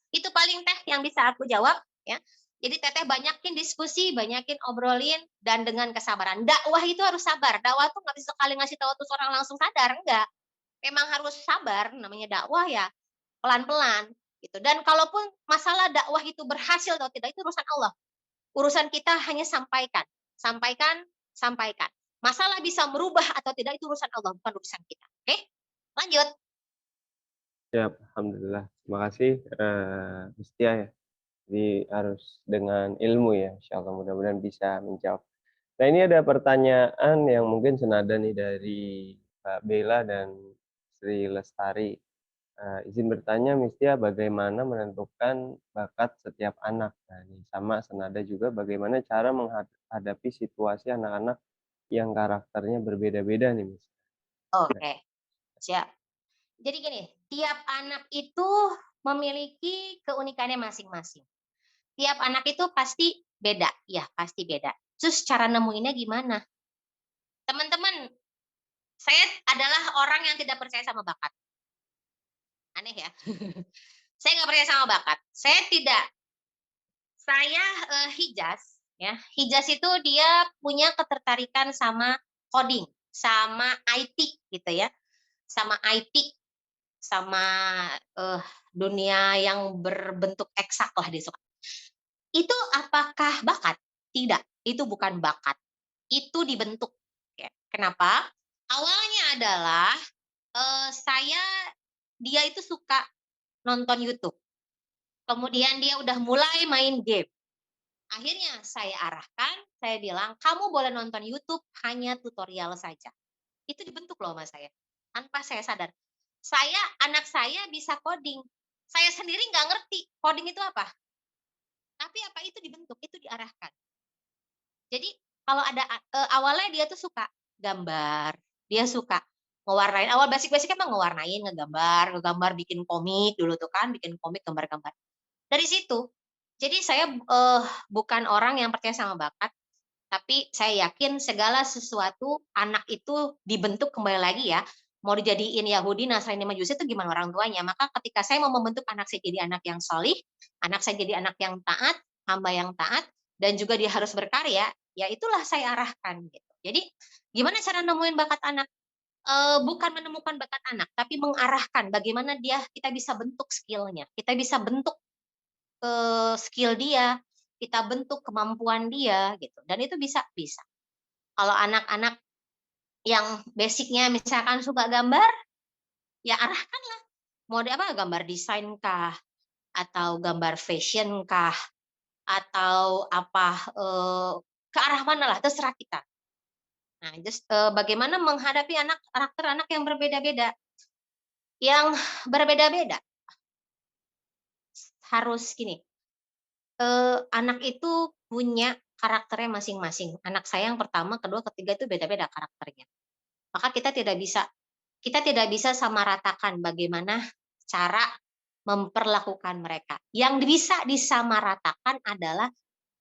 Itu paling teh yang bisa aku jawab ya. Jadi teteh banyakin diskusi, banyakin obrolin dan dengan kesabaran. Dakwah itu harus sabar. Dakwah tuh nggak bisa sekali ngasih tahu terus orang langsung sadar, enggak. Memang harus sabar, namanya dakwah ya pelan-pelan gitu. Dan kalaupun masalah dakwah itu berhasil atau tidak itu urusan Allah. Urusan kita hanya sampaikan, sampaikan, sampaikan. Masalah bisa merubah atau tidak itu urusan Allah, bukan urusan kita. Oke? Lanjut. Siap, alhamdulillah. Terima kasih, Mustia ya. Jadi harus dengan ilmu ya, insyaallah mudah-mudahan bisa menjawab. Nah, ini ada pertanyaan yang mungkin senada nih dari Mbak Bella dan Sri Lestari. Izin bertanya, Mistia, bagaimana menentukan bakat setiap anak? Nah, ini sama senada juga bagaimana cara menghadapi situasi anak-anak yang karakternya berbeda-beda nih, Mis. Nah, Oke, siap. Jadi gini, tiap anak itu memiliki keunikannya masing-masing. Tiap anak itu pasti beda, ya pasti beda. Terus cara nemuinnya gimana? Teman-teman, saya adalah orang yang tidak percaya sama bakat. Aneh ya. Saya nggak percaya sama bakat. Saya Hijaz, ya. Hijaz itu dia punya ketertarikan sama coding, sama IT gitu ya, sama IT, sama dunia yang berbentuk eksak lah dia suka. Itu apakah bakat? Tidak, itu bukan bakat. Itu dibentuk. Ya. Kenapa? Awalnya adalah saya dia itu suka nonton YouTube. Kemudian dia udah mulai main game. Akhirnya saya arahkan, saya bilang, "Kamu boleh nonton YouTube hanya tutorial saja." Itu dibentuk loh sama saya, tanpa saya sadar. Anak saya bisa coding. Saya sendiri nggak ngerti coding itu apa. Tapi apa itu dibentuk, itu diarahkan. Jadi kalau ada awalnya dia tuh suka gambar, dia suka ngewarnain. Awal basic-basic emang ngewarnain, ngegambar bikin komik dulu tuh kan, bikin komik gambar-gambar. Dari situ, jadi saya bukan orang yang percaya sama bakat, tapi saya yakin segala sesuatu anak itu dibentuk kembali lagi ya, mau dijadiin Yahudi, Nasrani, Majusi itu gimana orang tuanya. Maka ketika saya mau membentuk anak saya jadi anak yang solih, anak saya jadi anak yang taat, hamba yang taat, dan juga dia harus berkarya, ya itulah saya arahkan gitu. Jadi gimana cara nemuin bakat anak? Bukan menemukan bakat anak, tapi mengarahkan bagaimana kita bisa bentuk skillnya, kita bisa bentuk skill dia, kita bentuk kemampuan dia gitu, dan itu bisa. Kalau anak-anak yang basicnya misalkan suka gambar, ya arahkanlah. Mau apa, gambar desain kah, atau gambar fashion kah, atau apa, ke arah mana lah, terserah kita. Nah, bagaimana menghadapi karakter anak yang berbeda-beda. Yang berbeda-beda, harus gini, anak itu punya karakternya masing-masing. Anak saya yang pertama, kedua, ketiga itu beda-beda karakternya. Maka kita tidak bisa samaratakan bagaimana cara memperlakukan mereka. Yang bisa disamaratakan adalah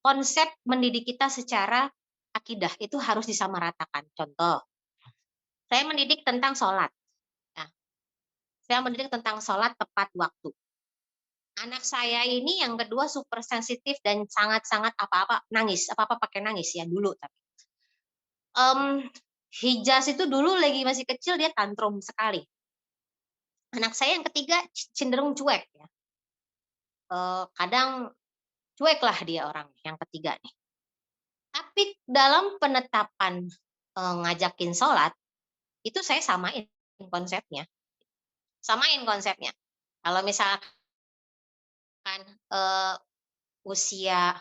konsep mendidik kita secara akidah, itu harus disamaratakan. Contoh, saya mendidik tentang sholat. Nah, saya mendidik tentang sholat tepat waktu. Anak saya ini yang kedua super sensitif dan sangat-sangat apa-apa nangis, apa-apa pakai nangis ya dulu tapi. Hijaz itu dulu lagi masih kecil dia tantrum sekali. Anak saya yang ketiga cenderung cuek ya. Kadang cuek lah dia orang yang ketiga nih. Tapi dalam penetapan ngajakin sholat, itu saya samain konsepnya. Samain konsepnya. Kalau misalkan usia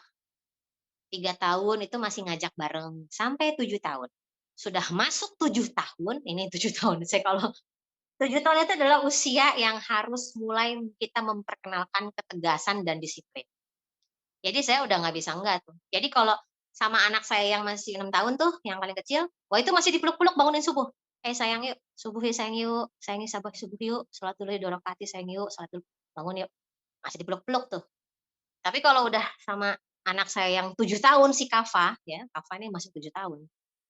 3 tahun itu masih ngajak bareng sampai 7 tahun. Sudah masuk 7 tahun, ini 7 tahun. Saya kalau 7 tahun itu adalah usia yang harus mulai kita memperkenalkan ketegasan dan disiplin. Jadi saya udah nggak bisa enggak tuh. Jadi kalau sama anak saya yang masih 6 tahun tuh, yang paling kecil, wah itu masih dipeluk-peluk bangunin subuh. Sayang yuk, subuh yuk sayang yuk sabah subuh yuk, sholat dulu yuk 2 rakaat yuk sayang yuk, sholat dulu, bangun yuk. Masih dipeluk-peluk tuh. Tapi kalau udah sama anak saya yang 7 tahun si Kafa, ya, Kafa ini masih 7 tahun.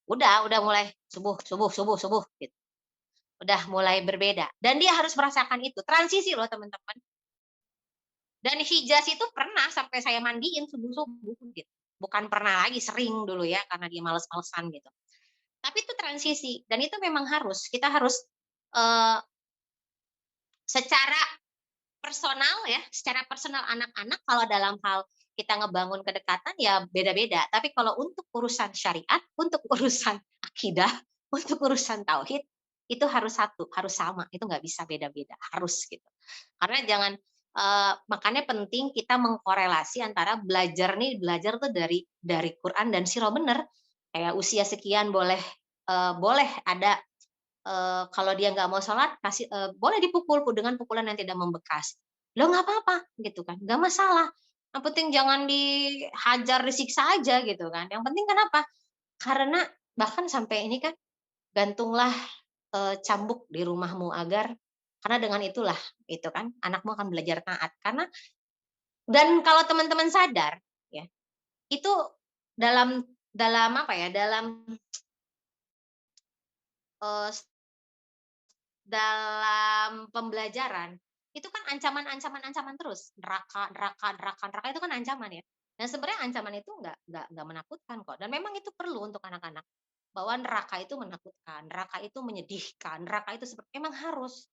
Udah mulai subuh subuh subuh subuh gitu. Udah mulai berbeda dan dia harus merasakan itu. Transisi loh teman-teman. Dan hijaz itu pernah sampai saya mandiin subuh-subuh gitu. Bukan pernah lagi, sering dulu ya karena dia males-malesan gitu. Tapi itu transisi dan itu memang harus. Kita harus eee, secara personal ya, secara personal anak-anak kalau dalam hal kita ngebangun kedekatan ya beda-beda. Tapi kalau untuk urusan syariat, untuk urusan akidah, untuk urusan tauhid, itu harus satu, harus sama. Itu nggak bisa beda-beda, harus gitu. Karena jangan makanya penting kita mengkorelasi antara belajar tuh dari Quran dan sirah bener. Kayak usia sekian boleh ada kalau dia nggak mau sholat boleh dipukul dengan pukulan yang tidak membekas. Loh nggak apa-apa gitu kan, nggak masalah. Yang penting jangan dihajar, disiksa aja gitu kan. Yang penting kenapa? Karena bahkan sampai ini kan, gantunglah cambuk di rumahmu agar karena dengan itulah itu kan anakmu akan belajar taat. Dan kalau teman-teman sadar ya, itu dalam dalam apa ya, eee, dalam pembelajaran, itu kan ancaman terus, neraka neraka neraka neraka itu kan ancaman ya. Dan sebenarnya ancaman itu nggak menakutkan kok, dan memang itu perlu untuk anak-anak, bahwa neraka itu menakutkan, neraka itu menyedihkan, neraka itu memang harus,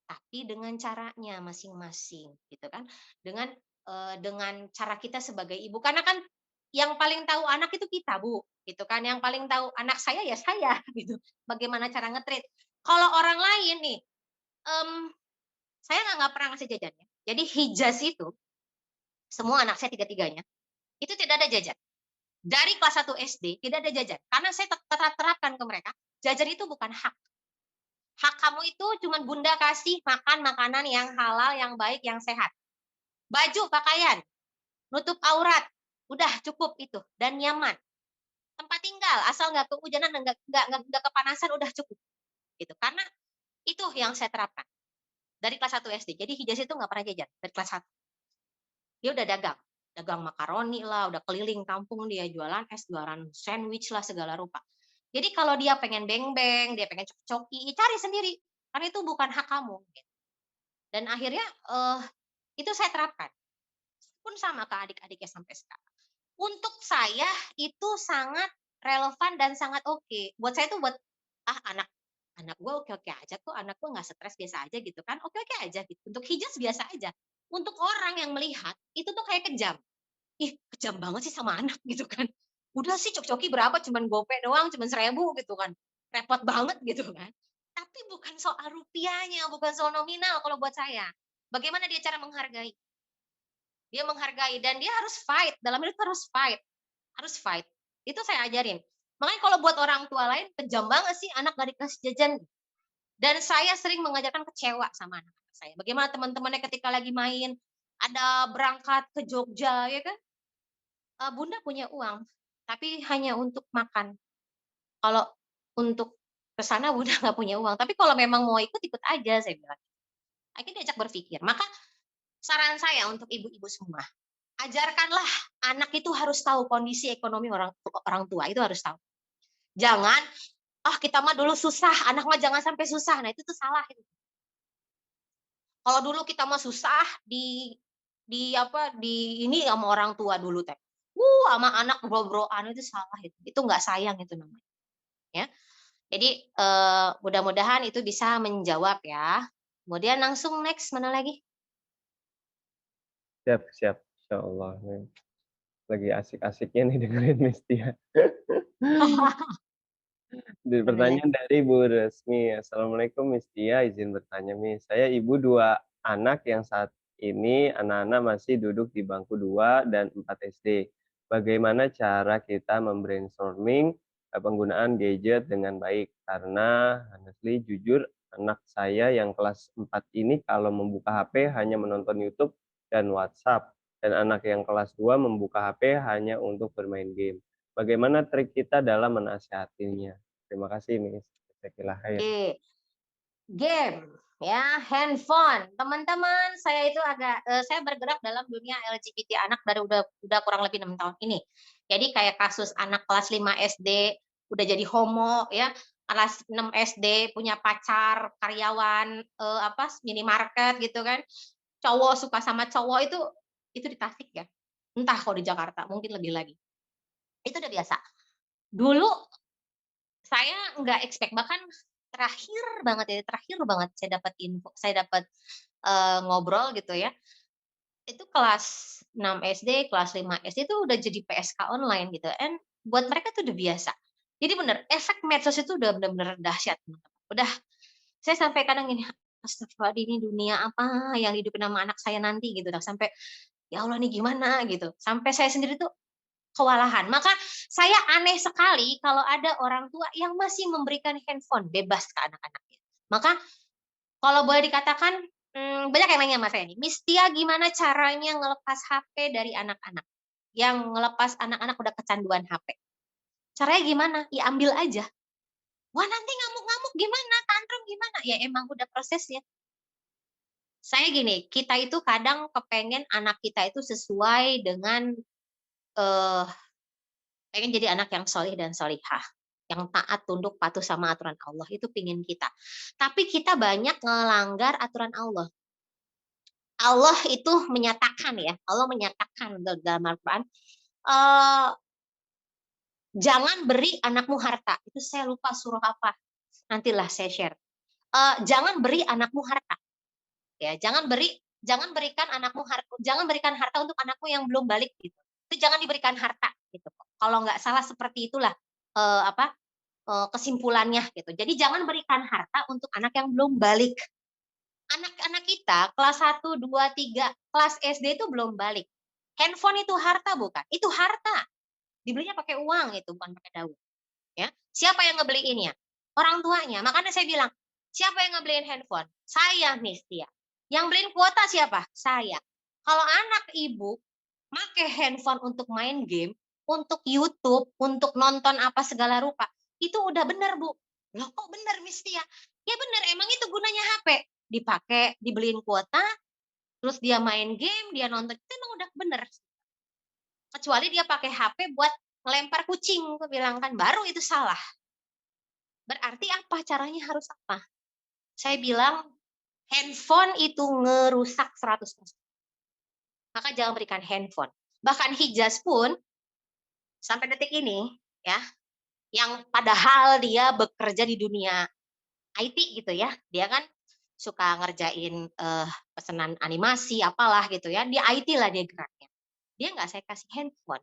tapi dengan caranya masing-masing gitu kan. Dengan cara kita sebagai ibu, karena kan yang paling tahu anak itu kita, Bu, gitu kan. Yang paling tahu anak saya ya saya gitu, bagaimana cara nge-treat. Kalau orang lain nih, mmm, saya nggak pernah ngasih jajan ya. Jadi hijaz itu, semua anak saya tiga-tiganya, itu tidak ada jajan. Dari kelas 1 SD tidak ada jajan, karena saya terapkan ke mereka, jajan itu bukan hak. Hak kamu itu cuman bunda kasih makan makanan yang halal, yang baik, yang sehat. Baju, pakaian, nutup aurat, udah cukup itu, dan nyaman. Tempat tinggal, asal nggak kehujanan dan nggak kepanasan udah cukup, gitu. Karena itu yang saya terapkan. Dari kelas 1 SD. Jadi hijaz itu nggak pernah jajan dari kelas 1. Dia udah dagang. Dagang makaroni lah, udah keliling kampung dia jualan es, jualan sandwich lah segala rupa. Jadi kalau dia pengen beng-beng, dia pengen coki-coki, ya cari sendiri. Karena itu bukan hak kamu. Gitu. Dan akhirnya itu saya terapkan. Pun sama ke adik-adiknya sampai sekarang. Untuk saya itu sangat relevan dan sangat oke. Buat saya itu anak anak gue oke-oke aja kok, anak gue nggak stres biasa aja gitu kan, oke-oke aja gitu. Untuk hijaz biasa aja. Untuk orang yang melihat itu tuh kayak kejam. Ih, kejam banget sih sama anak gitu kan. Udah sih cok-coki berapa cuman gope doang, cuman 1.000 gitu kan. Repot banget gitu kan. Tapi bukan soal rupiahnya, bukan soal nominal kalau buat saya. Bagaimana dia cara menghargai? Dia menghargai dan dia harus fight, dalam hidup harus fight. Harus fight. Itu saya ajarin. Makanya kalau buat orang tua lain kejam banget sih anak gak dikasih jajan. Dan saya sering mengajarkan kecewa sama anak-anak saya. Bagaimana teman-temannya ketika lagi main, ada berangkat ke Jogja ya kan, bunda punya uang, tapi hanya untuk makan. Kalau untuk ke sana bunda nggak punya uang, tapi kalau memang mau ikut, ikut aja saya bilang. Akhirnya diajak berpikir. Maka saran saya untuk ibu-ibu semua, ajarkanlah anak itu harus tahu kondisi ekonomi orang orang tua, itu harus tahu. Jangan, kita mah dulu susah, anak mah jangan sampai susah. Nah, itu tuh salah itu. Kalau dulu kita mah susah di ini sama orang tua dulu teh. Sama anak bro-broan itu salah itu. Itu nggak sayang itu namanya, ya. Jadi, mudah-mudahan itu bisa menjawab ya. Kemudian langsung next mana lagi? Siap siap, insyaallah nih. Lagi asik-asiknya nih dengerin Miss Tia. Di Alhamdulillah. pertanyaan dari Bu Resmi, "Assalamualaikum Miss Tia, izin bertanya Miss, saya ibu 2 anak yang saat ini anak-anak masih duduk di bangku 2 dan 4 SD. Bagaimana cara kita membrainstorming penggunaan gadget dengan baik? Karena honestly jujur, Anak saya yang kelas 4 ini kalau membuka HP hanya menonton YouTube dan WhatsApp, dan anak yang kelas 2 membuka HP hanya untuk bermain game. Bagaimana trik kita dalam menasihatinya? Terima kasih, Miss. Jazakallah khair. Oke. Game, ya, handphone. Teman-teman, saya itu saya bergerak dalam dunia LGBT anak dari udah kurang lebih 6 tahun ini. Jadi kayak kasus anak kelas 5 SD udah jadi homo ya, kelas 6 SD punya pacar karyawan minimarket gitu kan. Cowok suka sama cowok itu di Tasik ya. Entah kalau di Jakarta mungkin lebih lagi. Itu udah biasa. Dulu saya nggak expect, bahkan terakhir banget saya dapat, ngobrol gitu ya, itu kelas 6 SD, kelas 5 SD itu udah jadi PSK online gitu, buat mereka tuh udah biasa. Jadi bener, efek medsos itu udah bener-bener dahsyat, teman-teman. Udah, saya sampai kadang gini, "Astagfirullah, ini dunia apa yang hidupin sama anak saya nanti?" Gitu, udah sampai, "Ya Allah, nih gimana?" Gitu. Sampai saya sendiri tuh kewalahan. Maka saya aneh sekali kalau ada orang tua yang masih memberikan handphone bebas ke anak-anaknya. Maka kalau boleh dikatakan, banyak yang nanya sama saya nih, "Miss Tia, gimana caranya ngelepas HP dari anak-anak? Yang ngelepas anak-anak udah kecanduan HP. Caranya gimana? Ya ambil aja. Wah, nanti ngamuk-ngamuk gimana? Tantrum gimana? Ya emang udah prosesnya. Saya gini, kita itu kadang kepengen anak kita itu sesuai dengan, eee pengen jadi anak yang solih dan solihah, yang taat, tunduk, patuh sama aturan Allah, itu pingin kita. Tapi kita banyak ngelanggar aturan Allah. Allah itu menyatakan ya, Allah menyatakan dalam Al-Quran, eee, "Jangan beri anakmu harta." Itu saya lupa surah apa, nantilah saya share. Jangan beri anakmu harta, ya, jangan berikan harta untuk anakmu yang belum balik gitu. Itu jangan diberikan harta gitu. Kalau nggak salah seperti itulah, eee, apa kesimpulannya gitu. Jadi jangan berikan harta untuk anak yang belum balik. Anak-anak kita kelas 1, 2, 3 kelas SD itu belum balik. Handphone itu harta bukan? Itu harta. Dibelinya pakai uang itu, bukan pakai daun. Ya. Siapa yang ngebeliinnya? Orang tuanya. Makanya saya bilang, siapa yang ngebeliin handphone? Saya, Miss Tia. Yang beliin kuota siapa? Saya. Kalau anak ibu make handphone untuk main game, untuk YouTube, untuk nonton apa segala rupa, itu udah bener, Bu. Loh kok bener, Miss Tia? Ya bener, emang itu gunanya HP. Dipakai, dibeliin kuota, terus dia main game, dia nonton, itu emang udah bener. Kecuali dia pakai HP buat ngelempar kucing, aku bilang kan, baru itu salah. Berarti apa? Caranya harus apa? Saya bilang, handphone itu ngerusak 100%. Maka jangan berikan handphone. Bahkan hijaz pun, sampai detik ini, ya, yang padahal dia bekerja di dunia IT gitu ya, dia kan suka ngerjain, pesanan animasi apalah gitu ya, di IT lah dia geraknya. Dia nggak saya kasih handphone,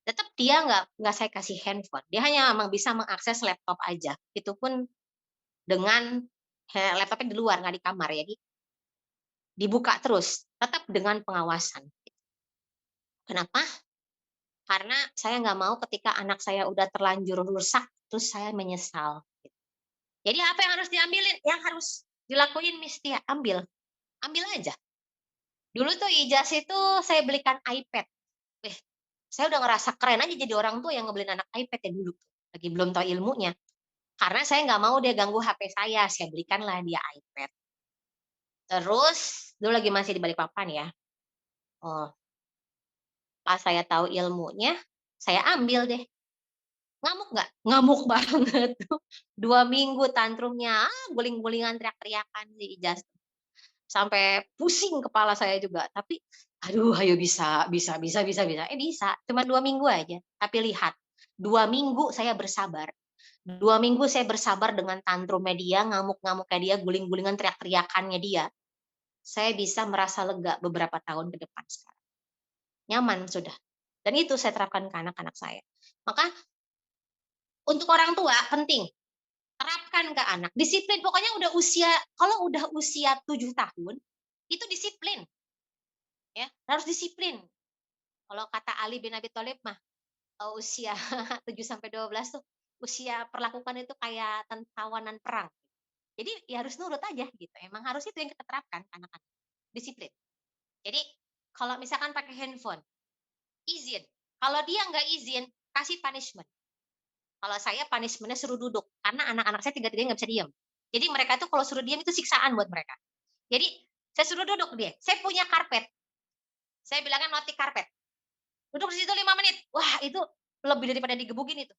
tetap dia nggak saya kasih handphone, dia hanya memang bisa mengakses laptop aja, itu pun dengan laptopnya di luar, nggak di kamar ya, dibuka terus, tetap dengan pengawasan. Kenapa? Karena saya nggak mau ketika anak saya udah terlanjur rusak, terus saya menyesal. Jadi apa yang harus diambilin? Yang harus dilakuin Miss Tia, ambil. Ambil aja. Dulu tuh ijaz itu saya belikan iPad. Weh, saya udah ngerasa keren aja jadi orang tua yang ngebeliin anak iPad ya dulu. Lagi belum tahu ilmunya. Karena saya nggak mau dia ganggu HP saya belikanlah dia iPad. Terus, dulu lagi masih di Balikpapan ya. Oh, pas saya tahu ilmunya, saya ambil deh. Ngamuk nggak? Ngamuk banget tuh. 2 minggu tantrumnya, guling-gulingan, teriak-teriakan si ijaz. Sampai pusing kepala saya juga, tapi aduh ayo bisa, bisa, cuma 2 minggu aja. Tapi lihat, 2 minggu saya bersabar. 2 minggu saya bersabar dengan tantrumnya dia, ngamuk-ngamuknya dia, guling-gulingan, teriak-teriakannya dia. Saya bisa merasa lega beberapa tahun ke depan sekarang. Nyaman sudah. Dan itu saya terapkan ke anak-anak saya. Maka untuk orang tua penting, terapkan ke anak. Disiplin, pokoknya kalau udah usia 7 tahun, itu disiplin. Ya, harus disiplin. Kalau kata Ali bin Abi Thalib mah, usia 7 sampai 12 tuh, usia perlakukan itu kayak tawanan perang. Jadi ya harus nurut aja gitu. Emang harus itu yang kita terapkan anak-anak. Disiplin. Jadi kalau misalkan pakai handphone, izin. Kalau dia nggak izin, kasih punishment. Kalau saya punishment-nya suruh duduk, karena anak-anak saya tiga-tiganya nggak bisa diam. Jadi mereka tuh kalau suruh diam itu siksaan buat mereka. Jadi saya suruh duduk dia. Saya punya karpet. Saya bilangnya naughty karpet. Duduk di situ 5 menit. Wah, itu lebih daripada digebukin itu.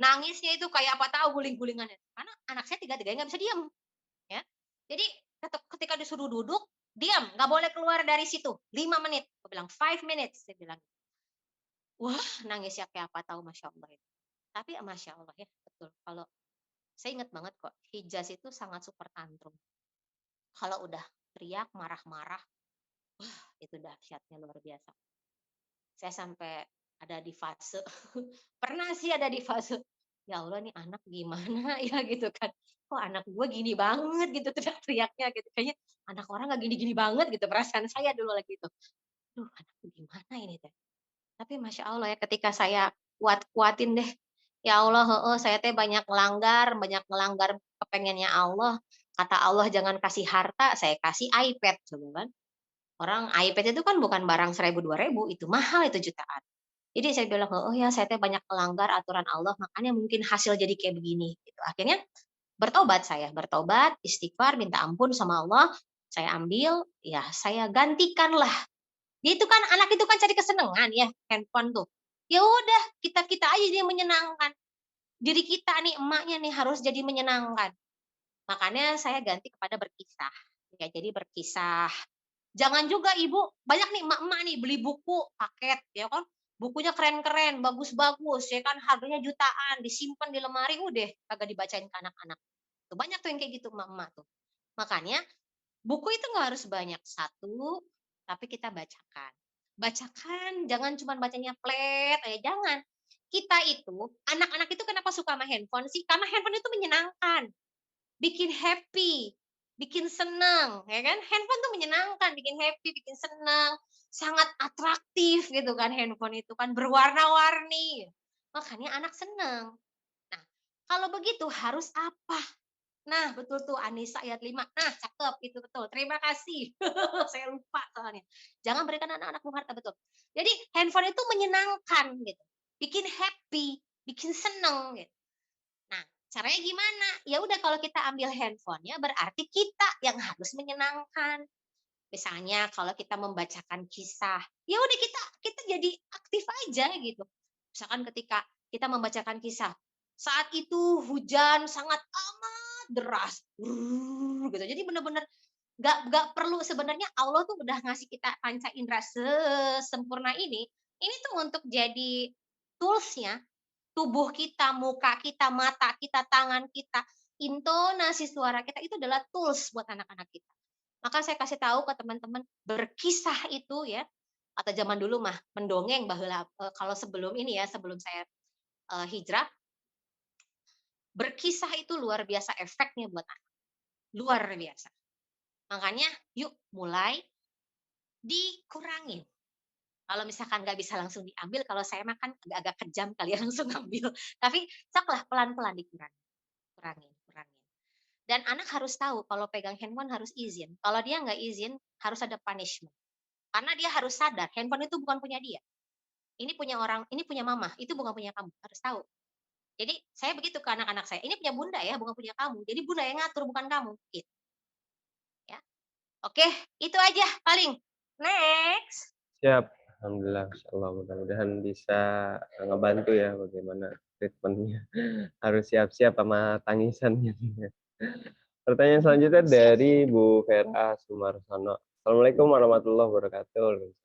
Nangisnya itu kayak apa tahu guling-gulingannya. Karena anak saya tiga-tiganya nggak bisa diam. Ya. Jadi ketika disuruh duduk, diam, nggak boleh keluar dari situ. 5 menit. Aku bilang 5 minutes. Saya bilang. Wah, nangisnya kayak apa tahu, Masya Allah. Tapi Masya Allah ya, betul. Kalau saya ingat banget kok, Hijaz itu sangat super tantrum. Kalau udah teriak, marah-marah, itu dahsyatnya luar biasa. Saya sampai ada di fase, pernah sih ada di fase, ya Allah nih anak gimana ya gitu kan. Kok anak gue gini banget gitu teriak-teriaknya gitu. Kayaknya anak orang gak gini-gini banget gitu perasaan saya dulu lagi itu. Duh anakku gimana ini teh. Tapi Masya Allah ya ketika saya kuat-kuatin deh. Ya Allah, saya teh banyak melanggar kepengennya Allah. Kata Allah jangan kasih harta, saya kasih iPad coba kan. Orang iPad itu kan bukan barang 1.000 2.000, itu mahal itu jutaan. Jadi saya bilang, "Oh ya, saya teh banyak melanggar aturan Allah, makanya mungkin hasil jadi kayak begini." Gitu. Akhirnya bertobat saya, bertobat, istighfar, minta ampun sama Allah, saya ambil, ya saya gantikanlah. Dia itu kan anak itu kan cari kesenangan ya, handphone tuh. Ya udah, kita-kita aja dia menyenangkan. Diri kita nih, emaknya nih harus jadi menyenangkan. Makanya saya ganti kepada berkisah. Ya, jadi berkisah. Jangan juga ibu, banyak nih emak-emak nih beli buku paket, ya kan? Bukunya keren-keren, bagus-bagus, ya kan? Harganya jutaan, disimpan di lemari, udah kagak dibacain ke anak-anak. Tuh banyak tuh yang kayak gitu emak-emak tuh. Makanya buku itu nggak harus banyak, satu, tapi kita bacakan. Bacakan, jangan cuma bacanya plet, jangan. Kita itu, anak-anak itu kenapa suka sama handphone sih? Karena handphone itu menyenangkan, bikin happy, bikin senang, ya kan? Handphone tuh menyenangkan, bikin happy, bikin senang, sangat atraktif gitu kan handphone itu kan, berwarna-warni. Makanya anak senang. Nah, kalau begitu harus apa? Nah, betul tuh Anissa ayat 5. Nah, cakep itu betul. Terima kasih. Saya lupa soalnya. Jangan berikan anak-anakmu harta, betul. Jadi handphone itu menyenangkan gitu. Bikin happy, bikin seneng gitu. Nah, caranya gimana? Ya udah kalau kita ambil handphonenya berarti kita yang harus menyenangkan. Misalnya kalau kita membacakan kisah, ya udah kita jadi aktif aja gitu. Misalkan ketika kita membacakan kisah, saat itu hujan sangat amat deras, gitu. Jadi benar-benar nggak perlu sebenarnya Allah tuh udah ngasih kita panca indera sesempurna ini. Ini tuh untuk jadi toolsnya tubuh kita, muka kita, mata kita, tangan kita, intonasi suara kita itu adalah tools buat anak-anak kita. Maka saya kasih tahu ke teman-teman, berkisah itu ya, atau zaman dulu mah mendongeng baheula kalau sebelum ini ya, sebelum saya, hijrah, berkisah itu luar biasa efeknya buat anak, luar biasa. Makanya yuk mulai dikurangin. Kalau misalkan nggak bisa langsung diambil, kalau saya makan agak-agak kejam kali ya langsung ngambil. Tapi coklah pelan-pelan dikurangin, kurangin, kurangin. Dan anak harus tahu kalau pegang handphone harus izin. Kalau dia nggak izin, harus ada punishment. Karena dia harus sadar, handphone itu bukan punya dia. Ini punya orang, ini punya mama, itu bukan punya kamu, harus tahu. Jadi saya begitu ke anak-anak saya, ini punya bunda ya, bukan punya kamu. Jadi bunda yang ngatur, bukan kamu. Gitu, ya. Oke, itu aja paling. Next. Siap, alhamdulillah, insyaallah mudah-mudahan bisa ngebantu ya bagaimana treatment-nya. Harus siap-siap sama tangisannya. Pertanyaan selanjutnya Siap, dari siap. Bu Vera Sumarsono. Assalamualaikum warahmatullahi wabarakatuh.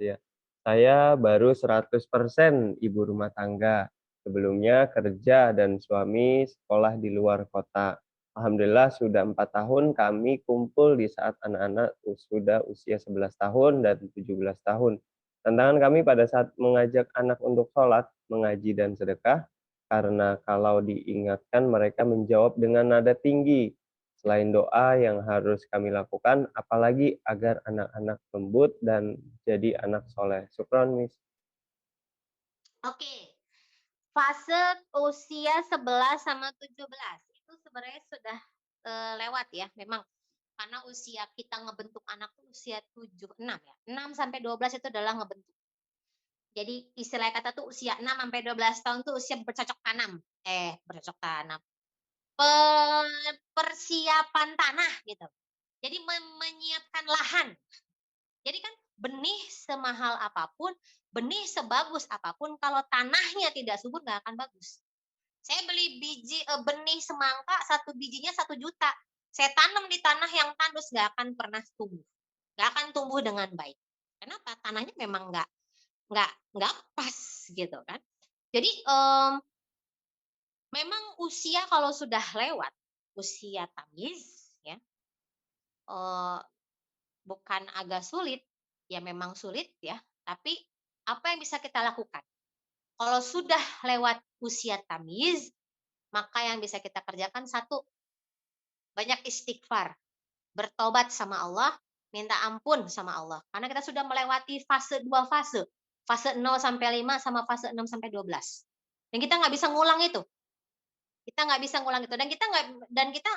Ya, saya baru 100% ibu rumah tangga. Sebelumnya kerja dan suami sekolah di luar kota. Alhamdulillah sudah 4 tahun kami kumpul di saat anak-anak sudah usia 11 tahun dan 17 tahun. Tantangan kami pada saat mengajak anak untuk sholat, mengaji, dan sedekah, karena kalau diingatkan mereka menjawab dengan nada tinggi. Selain doa yang harus kami lakukan, apalagi agar anak-anak lembut dan jadi anak soleh. Syukron, Miss. Oke. Fase usia 11 sama 17 itu sebenarnya sudah lewat ya, memang karena usia kita ngebentuk anak tuh usia 6 ya, 6 sampai 12 itu adalah ngebentuk. Jadi istilah kata tuh usia 6 sampai 12 tahun tuh usia bercocok tanam. Bercocok tanam. Persiapan tanah gitu. Jadi menyiapkan lahan. Jadi kan benih semahal apapun, benih sebagus apapun, kalau tanahnya tidak subur nggak akan bagus. Saya beli benih semangka, satu bijinya 1 juta. Saya tanam di tanah yang tandus, nggak akan pernah tumbuh. Nggak akan tumbuh dengan baik. Kenapa? Tanahnya memang nggak pas gitu kan. Jadi memang usia kalau sudah lewat, usia tamyiz ya, eee, bukan agak sulit, ya memang sulit ya, tapi apa yang bisa kita lakukan? Kalau sudah lewat usia tamyiz, maka yang bisa kita kerjakan satu, banyak istighfar, bertobat sama Allah, minta ampun sama Allah. Karena kita sudah melewati dua fase. Fase 0 sampai 5 sama fase 6 sampai 12. Dan kita nggak bisa ngulang itu. Kita nggak bisa ngulang itu dan kita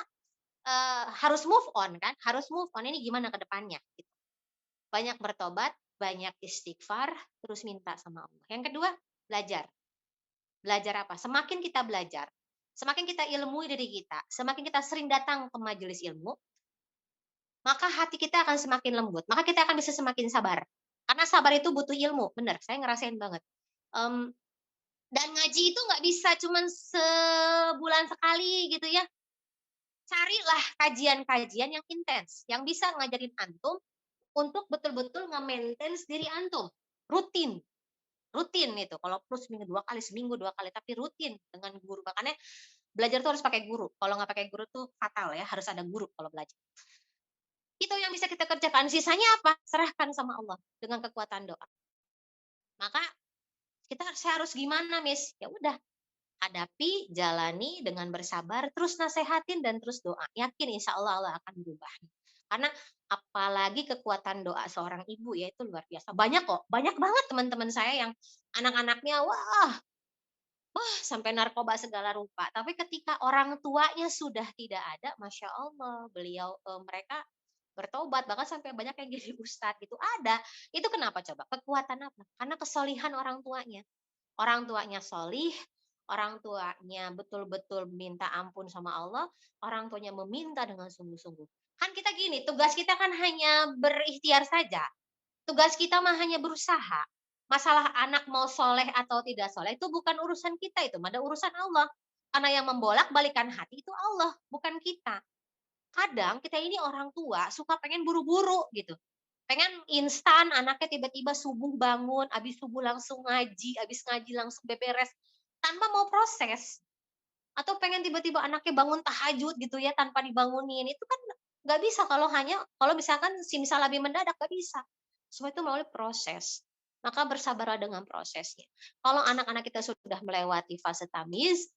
harus move on kan, harus move on ini gimana ke depannya gitu. Banyak bertobat, banyak istighfar, terus minta sama Allah. Yang kedua, belajar. Belajar apa? Semakin kita belajar, semakin kita ilmui diri kita, semakin kita sering datang ke majelis ilmu, maka hati kita akan semakin lembut, maka kita akan bisa semakin sabar. Karena sabar itu butuh ilmu, benar, saya ngerasain banget. Dan ngaji itu nggak bisa cuman sebulan sekali gitu ya. Carilah kajian-kajian yang intens, yang bisa ngajarin antum untuk betul-betul nge-maintain diri antum. Rutin, rutin itu. Kalau plus seminggu 2 kali, tapi rutin dengan guru. Makanya belajar tuh harus pakai guru. Kalau nggak pakai guru tuh fatal ya, harus ada guru kalau belajar. Itu yang bisa kita kerjakan. Sisanya apa? Serahkan sama Allah dengan kekuatan doa. Maka saya harus gimana, Miss? Ya udah, hadapi, jalani dengan bersabar, terus nasehatin dan terus doa. Yakin insya Allah Allah akan berubah. Karena apalagi kekuatan doa seorang ibu ya itu luar biasa. Banyak kok, banyak banget teman-teman saya yang anak-anaknya wah sampai narkoba segala rupa. Tapi ketika orang tuanya sudah tidak ada, masya Allah, mereka bertobat bahkan sampai banyak yang jadi ustadz gitu ada. Itu kenapa coba? Kekuatan apa? Karena kesolihan orang tuanya. Orang tuanya solih, orang tuanya betul-betul minta ampun sama Allah, orang tuanya meminta dengan sungguh-sungguh. Kan kita gini, tugas kita kan hanya berikhtiar saja. Tugas kita mah hanya berusaha. Masalah anak mau soleh atau tidak soleh itu bukan urusan kita, itu ada urusan Allah. Karena yang membolak-balikan hati itu Allah, bukan kita. Kadang kita ini orang tua suka pengen buru-buru gitu. Pengen instan, anaknya tiba-tiba subuh bangun, habis subuh langsung ngaji, habis ngaji langsung beberes, tanpa mau proses. Atau pengen tiba-tiba anaknya bangun tahajud gitu ya, tanpa dibangunin. Itu kan nggak bisa kalau misalkan misal lebih mendadak, nggak bisa. Semua itu melalui proses. Maka bersabarlah dengan prosesnya. Kalau anak-anak kita sudah melewati fase tamiz,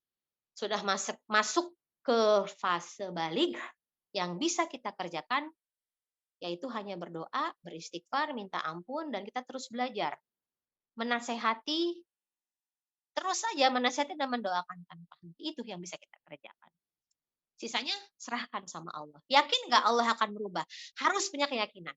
sudah masuk ke fase baligh, yang bisa kita kerjakan yaitu hanya berdoa, beristighfar, minta ampun, dan kita terus belajar. Menasehati, terus saja menasehati dan mendoakan tanpa henti. Itu yang bisa kita kerjakan. Sisanya serahkan sama Allah. Yakin nggak Allah akan berubah? Harus punya keyakinan.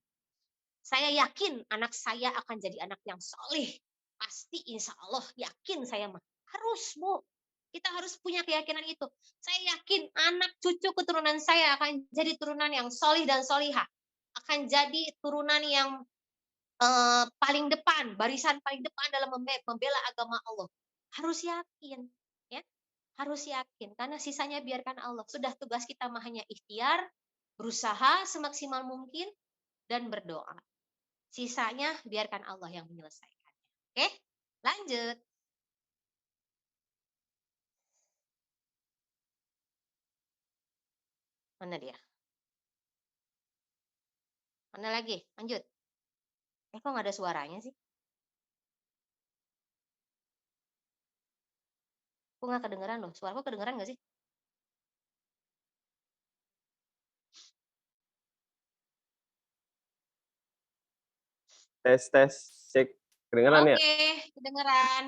Saya yakin anak saya akan jadi anak yang soleh. Pasti insya Allah yakin saya mah. Harus Bu. Kita harus punya keyakinan itu. Saya yakin anak cucu keturunan saya akan jadi turunan yang solih dan solihah. Akan jadi turunan yang paling depan, barisan paling depan dalam membela agama Allah. Harus yakin, ya. Harus yakin karena sisanya biarkan Allah. Sudah tugas kita mah hanya ikhtiar, berusaha semaksimal mungkin dan berdoa. Sisanya biarkan Allah yang menyelesaikannya. Oke? Lanjut. Mana dia? Mana lagi? Lanjut. Kok nggak ada suaranya sih? Kok nggak kedengeran loh? Suaraku kedengeran nggak sih? Tes tes, cek kedengeran ya? Oke, kedengeran.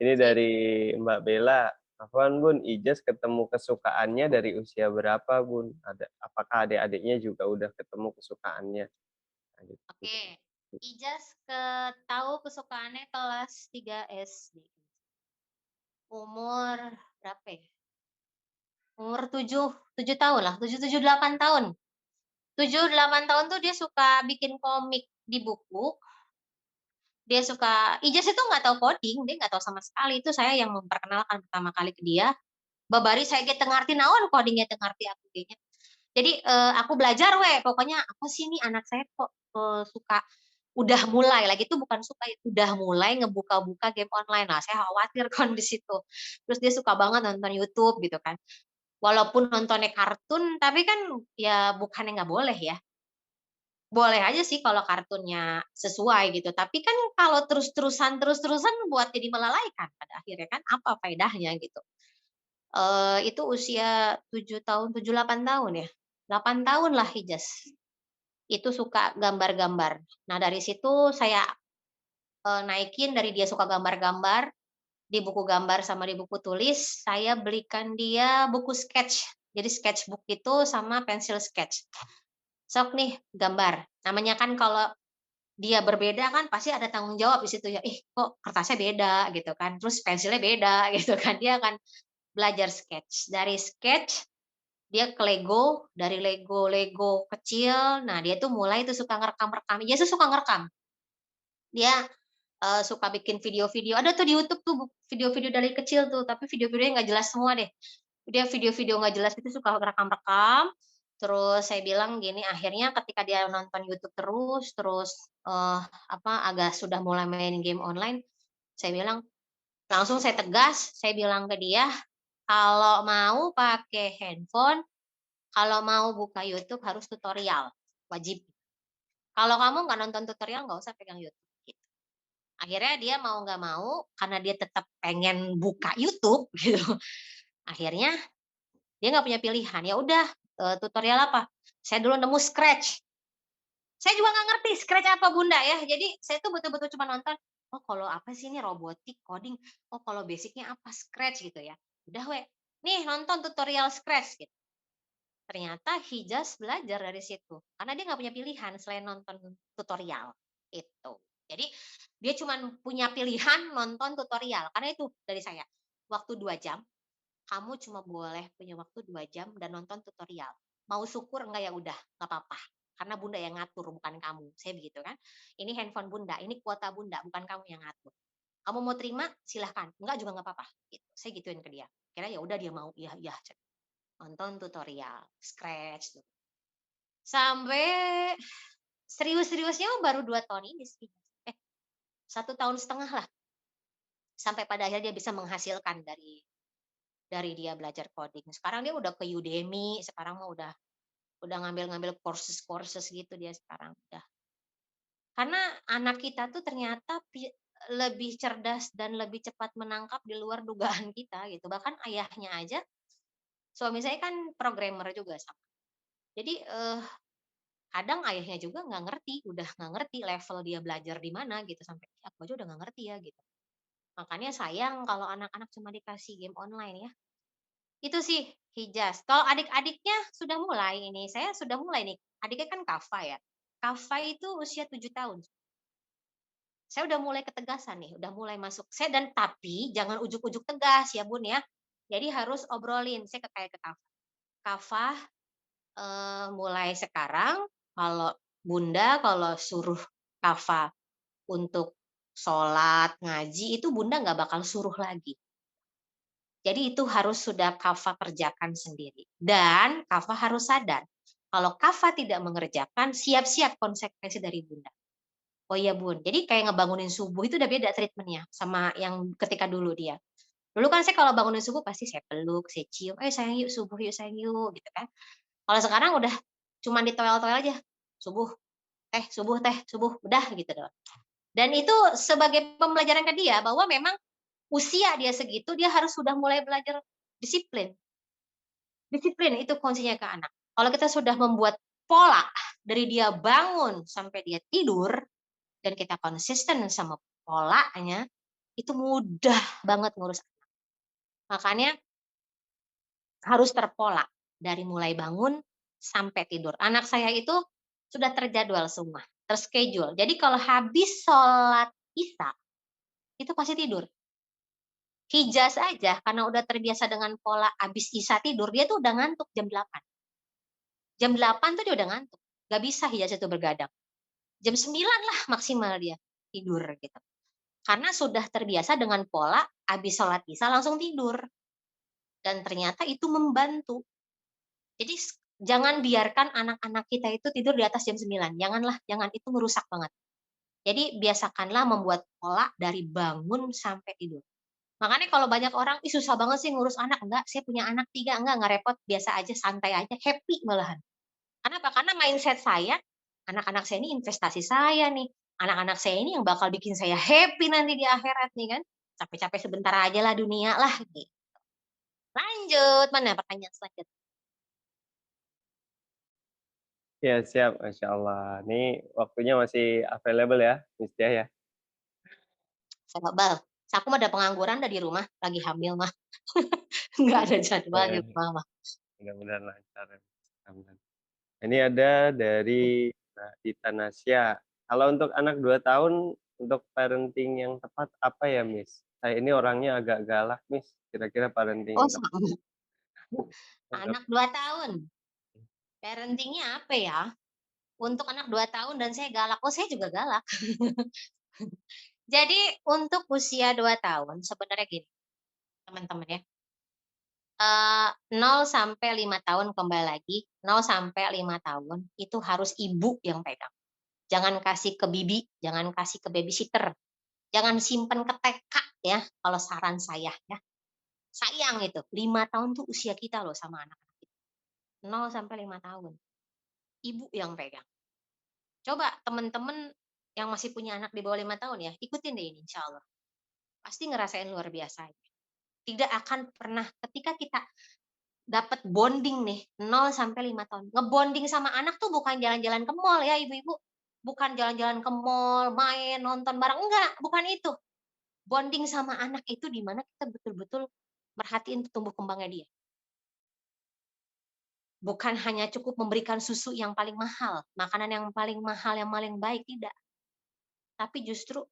Ini Sip. dari Mbak Bella. Afwan Bun, Ijaz ketemu kesukaannya dari usia berapa Bun? Apakah adik-adiknya juga udah ketemu kesukaannya? Nah, gitu. Oke, Ijaz tahu kesukaannya kelas 3 SD. Umur berapa ya? Umur 7 tahun lah, 7, 8 tahun. 7, 8 tahun tuh dia suka bikin komik di buku. Dia suka Ijaz itu nggak tahu coding, dia nggak tahu sama sekali. Itu saya yang memperkenalkan pertama kali ke dia. Babari saya ge teu ngarti naon coding teu ngarti aku ge nya. Jadi, aku belajar pokoknya apa sih nih anak saya kok, suka udah mulai lagi itu bukan suka ya, udah mulai ngebuka-buka game online. Nah, saya khawatir kan di situ. Terus dia suka banget nonton YouTube gitu kan. Walaupun nontonnya kartun, tapi kan ya bukannya nggak boleh ya. Boleh aja sih kalau kartunnya sesuai gitu, tapi kan kalau terus-terusan buat jadi melalaikan pada akhirnya kan, apa faedahnya gitu. Itu usia 7 tahun, 7, 8 tahun ya? 8 tahun lah Hijaz. Itu suka gambar-gambar. Nah dari situ saya, naikin dari dia suka gambar-gambar, di buku gambar sama di buku tulis, saya belikan dia buku sketch. Jadi sketchbook itu sama pensil sketch. "Sok nih gambar." Namanya kan kalau dia berbeda kan pasti ada tanggung jawab di situ ya, "Ih kok kertasnya beda?" Gitu kan, terus pensilnya beda gitu kan, dia akan belajar sketch. Dari sketch dia ke Lego, dari Lego kecil, nah dia tuh mulai tuh suka ngerekam-rekam, dia tuh suka ngerekam. Dia, suka bikin video-video, ada tuh di YouTube tuh video-video dari kecil tuh, tapi video-videonya nggak jelas semua deh. Dia video-video nggak jelas itu suka ngerekam-rekam, terus saya bilang gini, akhirnya ketika dia nonton YouTube terus, agak sudah mulai main game online, saya bilang langsung saya tegas, saya bilang ke dia, "Kalau mau pakai handphone, kalau mau buka YouTube harus tutorial, wajib. Kalau kamu nggak nonton tutorial nggak usah pegang YouTube." Gitu. Akhirnya dia mau nggak mau, karena dia tetap pengen buka YouTube gitu, akhirnya dia nggak punya pilihan, ya udah, tutorial apa, saya dulu nemu Scratch. Saya juga nggak ngerti Scratch apa Bunda ya, jadi saya tuh betul-betul cuma nonton, oh kalau apa sih ini robotik, coding, oh kalau basicnya apa Scratch gitu ya. Udah nih nonton tutorial Scratch gitu. Ternyata Hijaz belajar dari situ, karena dia nggak punya pilihan selain nonton tutorial, itu. Jadi, dia cuman punya pilihan nonton tutorial, karena itu dari saya, waktu 2 jam, kamu cuma boleh punya waktu 2 jam dan nonton tutorial. Mau syukur enggak ya udah, nggak apa-apa, karena Bunda yang ngatur bukan kamu, saya begitu kan. Ini handphone Bunda, ini kuota Bunda, bukan kamu yang ngatur. Kamu mau terima silahkan, enggak juga nggak apa-apa, gitu. Saya gituin ke dia. Kira ya udah dia mau, iya iya, nonton tutorial, Scratch tuh. Sampai serius-seriusnya baru 2 tahun ini sih. 1,5 tahun lah, sampai pada akhirnya dia bisa menghasilkan dari dia belajar coding. Sekarang dia udah ke Udemy, sekarang mah udah ngambil-ngambil courses-courses gitu dia sekarang, udah. Karena anak kita tuh ternyata lebih cerdas dan lebih cepat menangkap di luar dugaan kita gitu. Bahkan ayahnya aja, suami saya kan programmer juga sama. Jadi, kadang ayahnya juga nggak ngerti, udah nggak ngerti level dia belajar di mana gitu, sampai, "Ih, aku aja udah nggak ngerti ya," gitu. Makanya sayang kalau anak-anak cuma dikasih game online ya. Itu sih Hijaz. Kalau adik-adiknya sudah mulai ini, saya sudah mulai nih, adiknya kan Kava ya. Kava itu usia 7 tahun. Saya udah mulai ketegasan nih, udah mulai masuk. Dan tapi jangan ujuk-ujuk tegas ya Bun ya. Jadi harus obrolin, saya kayak ke Kava. Kava, mulai sekarang kalau Bunda kalau suruh Kava untuk sholat, ngaji, itu Bunda nggak bakal suruh lagi. Jadi itu harus sudah Kava kerjakan sendiri. Dan Kava harus sadar, kalau Kava tidak mengerjakan, siap-siap konsekuensi dari Bunda. Oh iya Bun, jadi kayak ngebangunin subuh itu udah beda treatmentnya sama yang ketika dulu dia. Dulu kan saya kalau bangunin subuh pasti saya peluk, saya cium, sayang yuk subuh yuk sayang yuk gitu kan. Kalau sekarang udah cuman ditoel-toel aja, subuh teh, subuh, udah gitu doang. Dan itu sebagai pembelajaran ke dia bahwa memang usia dia segitu dia harus sudah mulai belajar disiplin. Disiplin itu kuncinya ke anak. Kalau kita sudah membuat pola dari dia bangun sampai dia tidur dan kita konsisten sama polanya, itu mudah banget ngurus. Makanya harus terpola dari mulai bangun sampai tidur. Anak saya itu sudah terjadwal semua, terschedule. Jadi kalau habis sholat Isya, itu pasti tidur. Hijaz aja karena udah terbiasa dengan pola habis Isya tidur, dia tuh udah ngantuk jam 8. Jam 8 tuh dia udah ngantuk. Gak bisa Hijaz itu bergadang. Jam 9 lah maksimal dia tidur gitu. Karena sudah terbiasa dengan pola habis sholat Isya langsung tidur. Dan ternyata itu membantu. Jadi jangan biarkan anak-anak kita itu tidur di atas jam 9. Janganlah, jangan, itu merusak banget. Jadi biasakanlah membuat pola dari bangun sampai tidur. Makanya kalau banyak orang, ih susah banget sih ngurus anak. Enggak, saya punya anak 3, enggak repot, biasa aja, santai aja, happy malahan. Kenapa? Karena mindset saya, anak-anak saya ini investasi saya nih. Anak-anak saya ini yang bakal bikin saya happy nanti di akhirat nih kan. Capek-capek sebentar aja lah dunia lah. Gitu. Lanjut, mana pertanyaan selanjutnya? Ya siap, Masya Allah. Ini waktunya masih available ya, Miss Dia ya? Saya bal. Aku mah ada pengangguran dari rumah, lagi hamil mah. Nggak ada jadwal di Ya, rumah mah. mudah-mudahan lancar. Ya. Mudah-mudahan. Ini ada dari Dita Nasya. Kalau untuk anak 2 tahun, untuk parenting yang tepat apa ya, Miss? Saya ini orangnya agak galak, Miss. Kira-kira parenting Oh, yang tepat sama. untuk Anak 2 tahun. Parentingnya apa ya? Untuk anak 2 tahun dan saya galak. Oh, saya juga galak. Jadi untuk usia 2 tahun sebenarnya gini, teman-teman ya. 0 sampai 5 tahun kembali lagi, 0 sampai 5 tahun itu harus ibu yang pegang. Jangan kasih ke bibi, jangan kasih ke babysitter. Jangan simpen ke TK ya, kalau saran saya ya. Sayang itu, 5 tahun tuh usia kita loh sama anak-anak kita. 0 sampai 5 tahun. Ibu yang pegang. Coba teman-teman yang masih punya anak di bawah 5 tahun ya, ikutin deh ini insya Allah. Pasti ngerasain luar biasa. Tidak akan pernah ketika kita dapat bonding nih 0 sampai 5 tahun. Ngebonding sama anak tuh bukan jalan-jalan ke mall ya ibu-ibu. Bukan jalan-jalan ke mall, main, nonton bareng, enggak, bukan itu. Bonding sama anak itu di mana kita betul-betul merhatiin tumbuh kembangnya dia. Bukan hanya cukup memberikan susu yang paling mahal, makanan yang paling mahal, yang paling baik, tidak. Tapi justru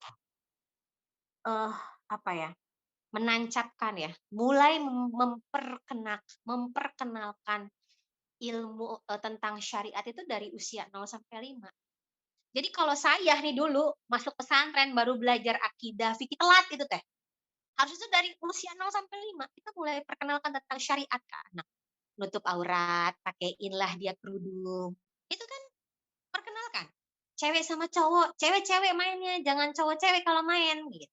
apa ya? Menancapkan ya, mulai memperkenalkan ilmu tentang syariat itu dari usia 0 sampai 5. Jadi kalau saya nih dulu masuk pesantren baru belajar akidah, fikih telat itu teh. Harus itu dari usia 0 sampai 5 kita mulai perkenalkan tentang syariat ke anak. Nutup aurat, pakaiinlah dia kerudung. Itu kan perkenalkan. Cewek sama cowok, cewek-cewek mainnya, jangan cowok cewek kalau main gitu.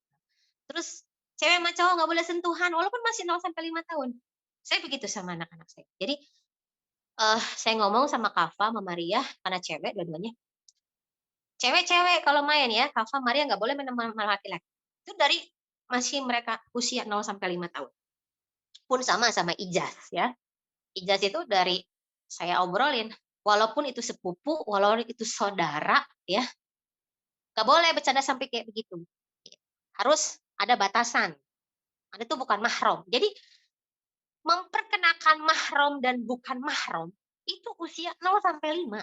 Terus cewek sama cowok nggak boleh sentuhan walaupun masih 0 sampai 5 tahun. Saya begitu sama anak-anak saya. Jadi saya ngomong sama Kafa sama Maria karena cewek dua-duanya. Cewek-cewek kalau main ya, Kafa, Maria nggak boleh main sama laki-laki. Itu dari masih mereka usia 0 sampai 5 tahun. Pun sama Ijaz ya. Ijaz itu dari saya obrolin, walaupun itu sepupu, walaupun itu saudara ya, nggak boleh bercanda sampai kayak begitu. Harus ada batasan. Anda itu bukan mahram. Jadi memperkenalkan mahram dan bukan mahram itu usia 0 sampai 5.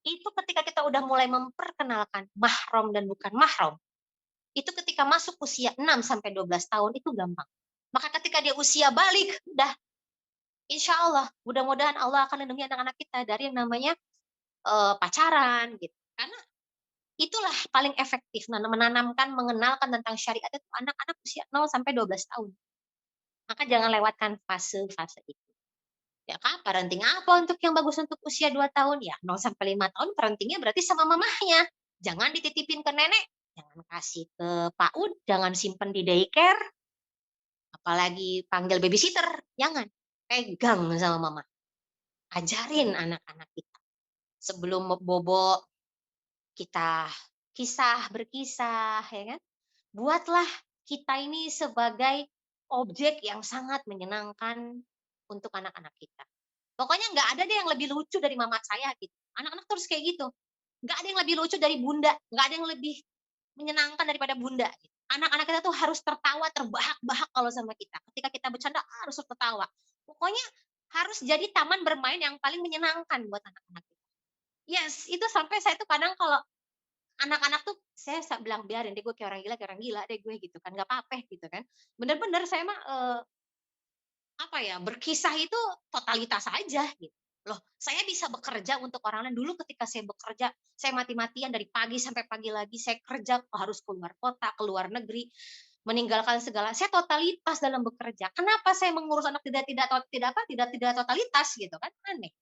Itu ketika kita udah mulai memperkenalkan mahram dan bukan mahram, itu ketika masuk usia 6 sampai 12 tahun itu gampang. Maka ketika dia usia balik, udah insya Allah, mudah-mudahan Allah akan lindungi anak-anak kita dari yang namanya pacaran gitu. Karena itulah paling efektif menanamkan, mengenalkan tentang syariat itu anak-anak usia 0 sampai 12 tahun. Maka jangan lewatkan fase-fase itu. Ya kan, parenting apa untuk yang bagus untuk usia 2 tahun? Ya 0 sampai 5 tahun parentingnya berarti sama mamahnya. Jangan dititipin ke nenek, jangan kasih ke PAUD, jangan simpen di daycare, apalagi panggil babysitter, jangan. Pegang sama mama. Ajarin anak-anak kita. Sebelum bobo kita berkisah, ya kan? Buatlah kita ini sebagai objek yang sangat menyenangkan untuk anak-anak kita. Pokoknya nggak ada deh yang lebih lucu dari mama saya gitu. Anak-anak terus kayak gitu. Nggak ada yang lebih lucu dari bunda, nggak ada yang lebih menyenangkan daripada bunda. Gitu. Anak-anak kita tuh harus tertawa terbahak-bahak kalau sama kita. Ketika kita bercanda harus tertawa. Pokoknya harus jadi taman bermain yang paling menyenangkan buat anak-anak kita. Yes, itu sampai saya tuh kadang kalau anak-anak tuh saya bilang, "Biarin deh gue kayak orang gila deh gue," gitu kan, "nggak apa-apa," gitu kan. Bener-bener saya mah, apa ya, berkisah itu totalitas aja gitu. Loh, saya bisa bekerja untuk orang lain. Dulu ketika saya bekerja, saya mati-matian dari pagi sampai pagi lagi, saya kerja harus keluar kota, keluar negeri, meninggalkan segala saya totalitas dalam bekerja. Kenapa saya mengurus anak tidak totalitas gitu kan, aneh.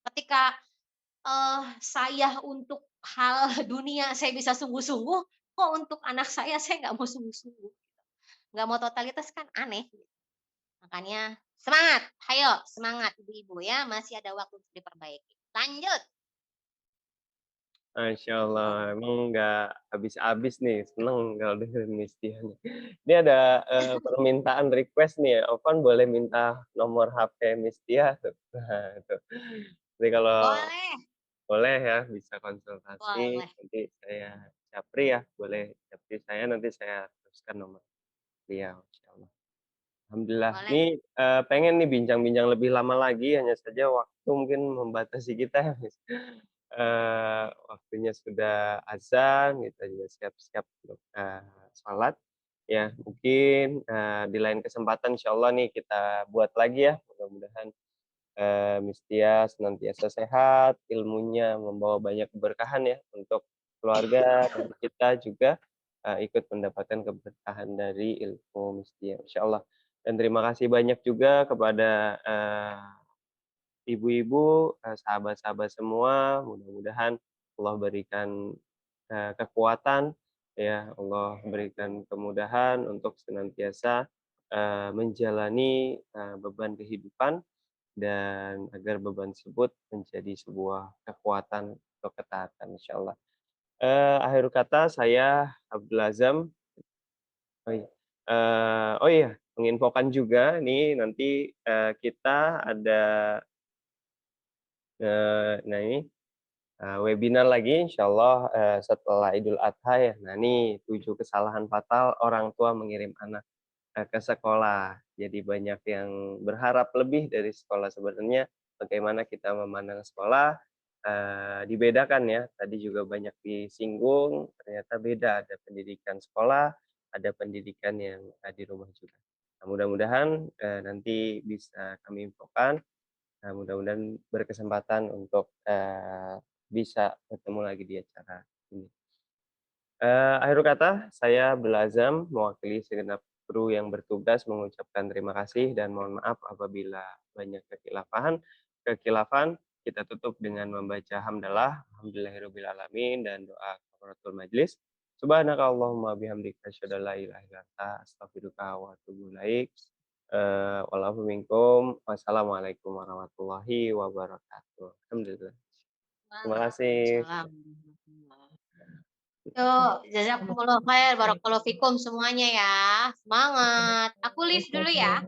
Ketika, saya untuk hal dunia saya bisa sungguh-sungguh, kok untuk anak saya nggak mau sungguh-sungguh, nggak mau totalitas kan aneh. Makanya semangat, hayo semangat ibu-ibu ya, masih ada waktu untuk diperbaiki. Lanjut. Masya Allah, emang nggak habis-habis nih, seneng kalau dengerin Mistia nih. Ini ada permintaan request nih ya, Ovan boleh minta nomor HP Mistia tuh. Nah, itu. Jadi kalau Boleh, boleh ya, bisa konsultasi, boleh, nanti saya japri ya, boleh japri saya, nanti saya teruskan nomor beliau, insya Allah. Alhamdulillah. boleh. Ini pengen nih bincang-bincang lebih lama lagi, hanya saja waktu mungkin membatasi kita ya, Mis. Waktunya sudah azan, kita juga siap-siap untuk sholat. Ya, mungkin di lain kesempatan insya Allah nih kita buat lagi ya. Mudah-mudahan Mistia senantiasa sehat, ilmunya membawa banyak keberkahan ya untuk keluarga dan kita juga ikut mendapatkan keberkahan dari ilmu Mistia, insya Allah. Dan terima kasih banyak juga kepada ibu-ibu, sahabat-sahabat semua, mudah-mudahan Allah berikan kekuatan, ya Allah berikan kemudahan untuk senantiasa menjalani beban kehidupan dan agar beban tersebut menjadi sebuah kekuatan atau ketaatan insyaallah. Akhir kata saya Abdul Azam, oh iya, oh iya menginfokan juga nih nanti, kita ada, nah ini, webinar lagi insyaallah, setelah Idul Adha ya. Nah ini 7 kesalahan fatal orang tua mengirim anak ke sekolah. Jadi banyak yang berharap lebih dari sekolah sebenarnya bagaimana kita memandang sekolah, dibedakan ya, tadi juga banyak disinggung, ternyata beda, ada pendidikan sekolah, ada pendidikan yang, di rumah juga. Nah mudah-mudahan, nanti bisa kami infokan, mudah-mudahan berkesempatan untuk, bisa bertemu lagi di acara ini. Akhir kata, saya Belazam mewakili segenap kru yang bertugas mengucapkan terima kasih dan mohon maaf apabila banyak kekilafan. Kita tutup dengan membaca hamdalah, alhamdulillahirabbil alamin dan doa kafaratul majlis. Subhanakallahumma bihamdika asyhadu an la ilaha illa anta astaghfiruka wa atubu ilaik. Wal afu minkum. Wassalamualaikum warahmatullahi wabarakatuh. Alhamdulillah. Terima kasih. Waalaikumsalam. Yuk, jazakumullah khair, barakallahu fikum semuanya ya. Semangat. Aku live dulu ya.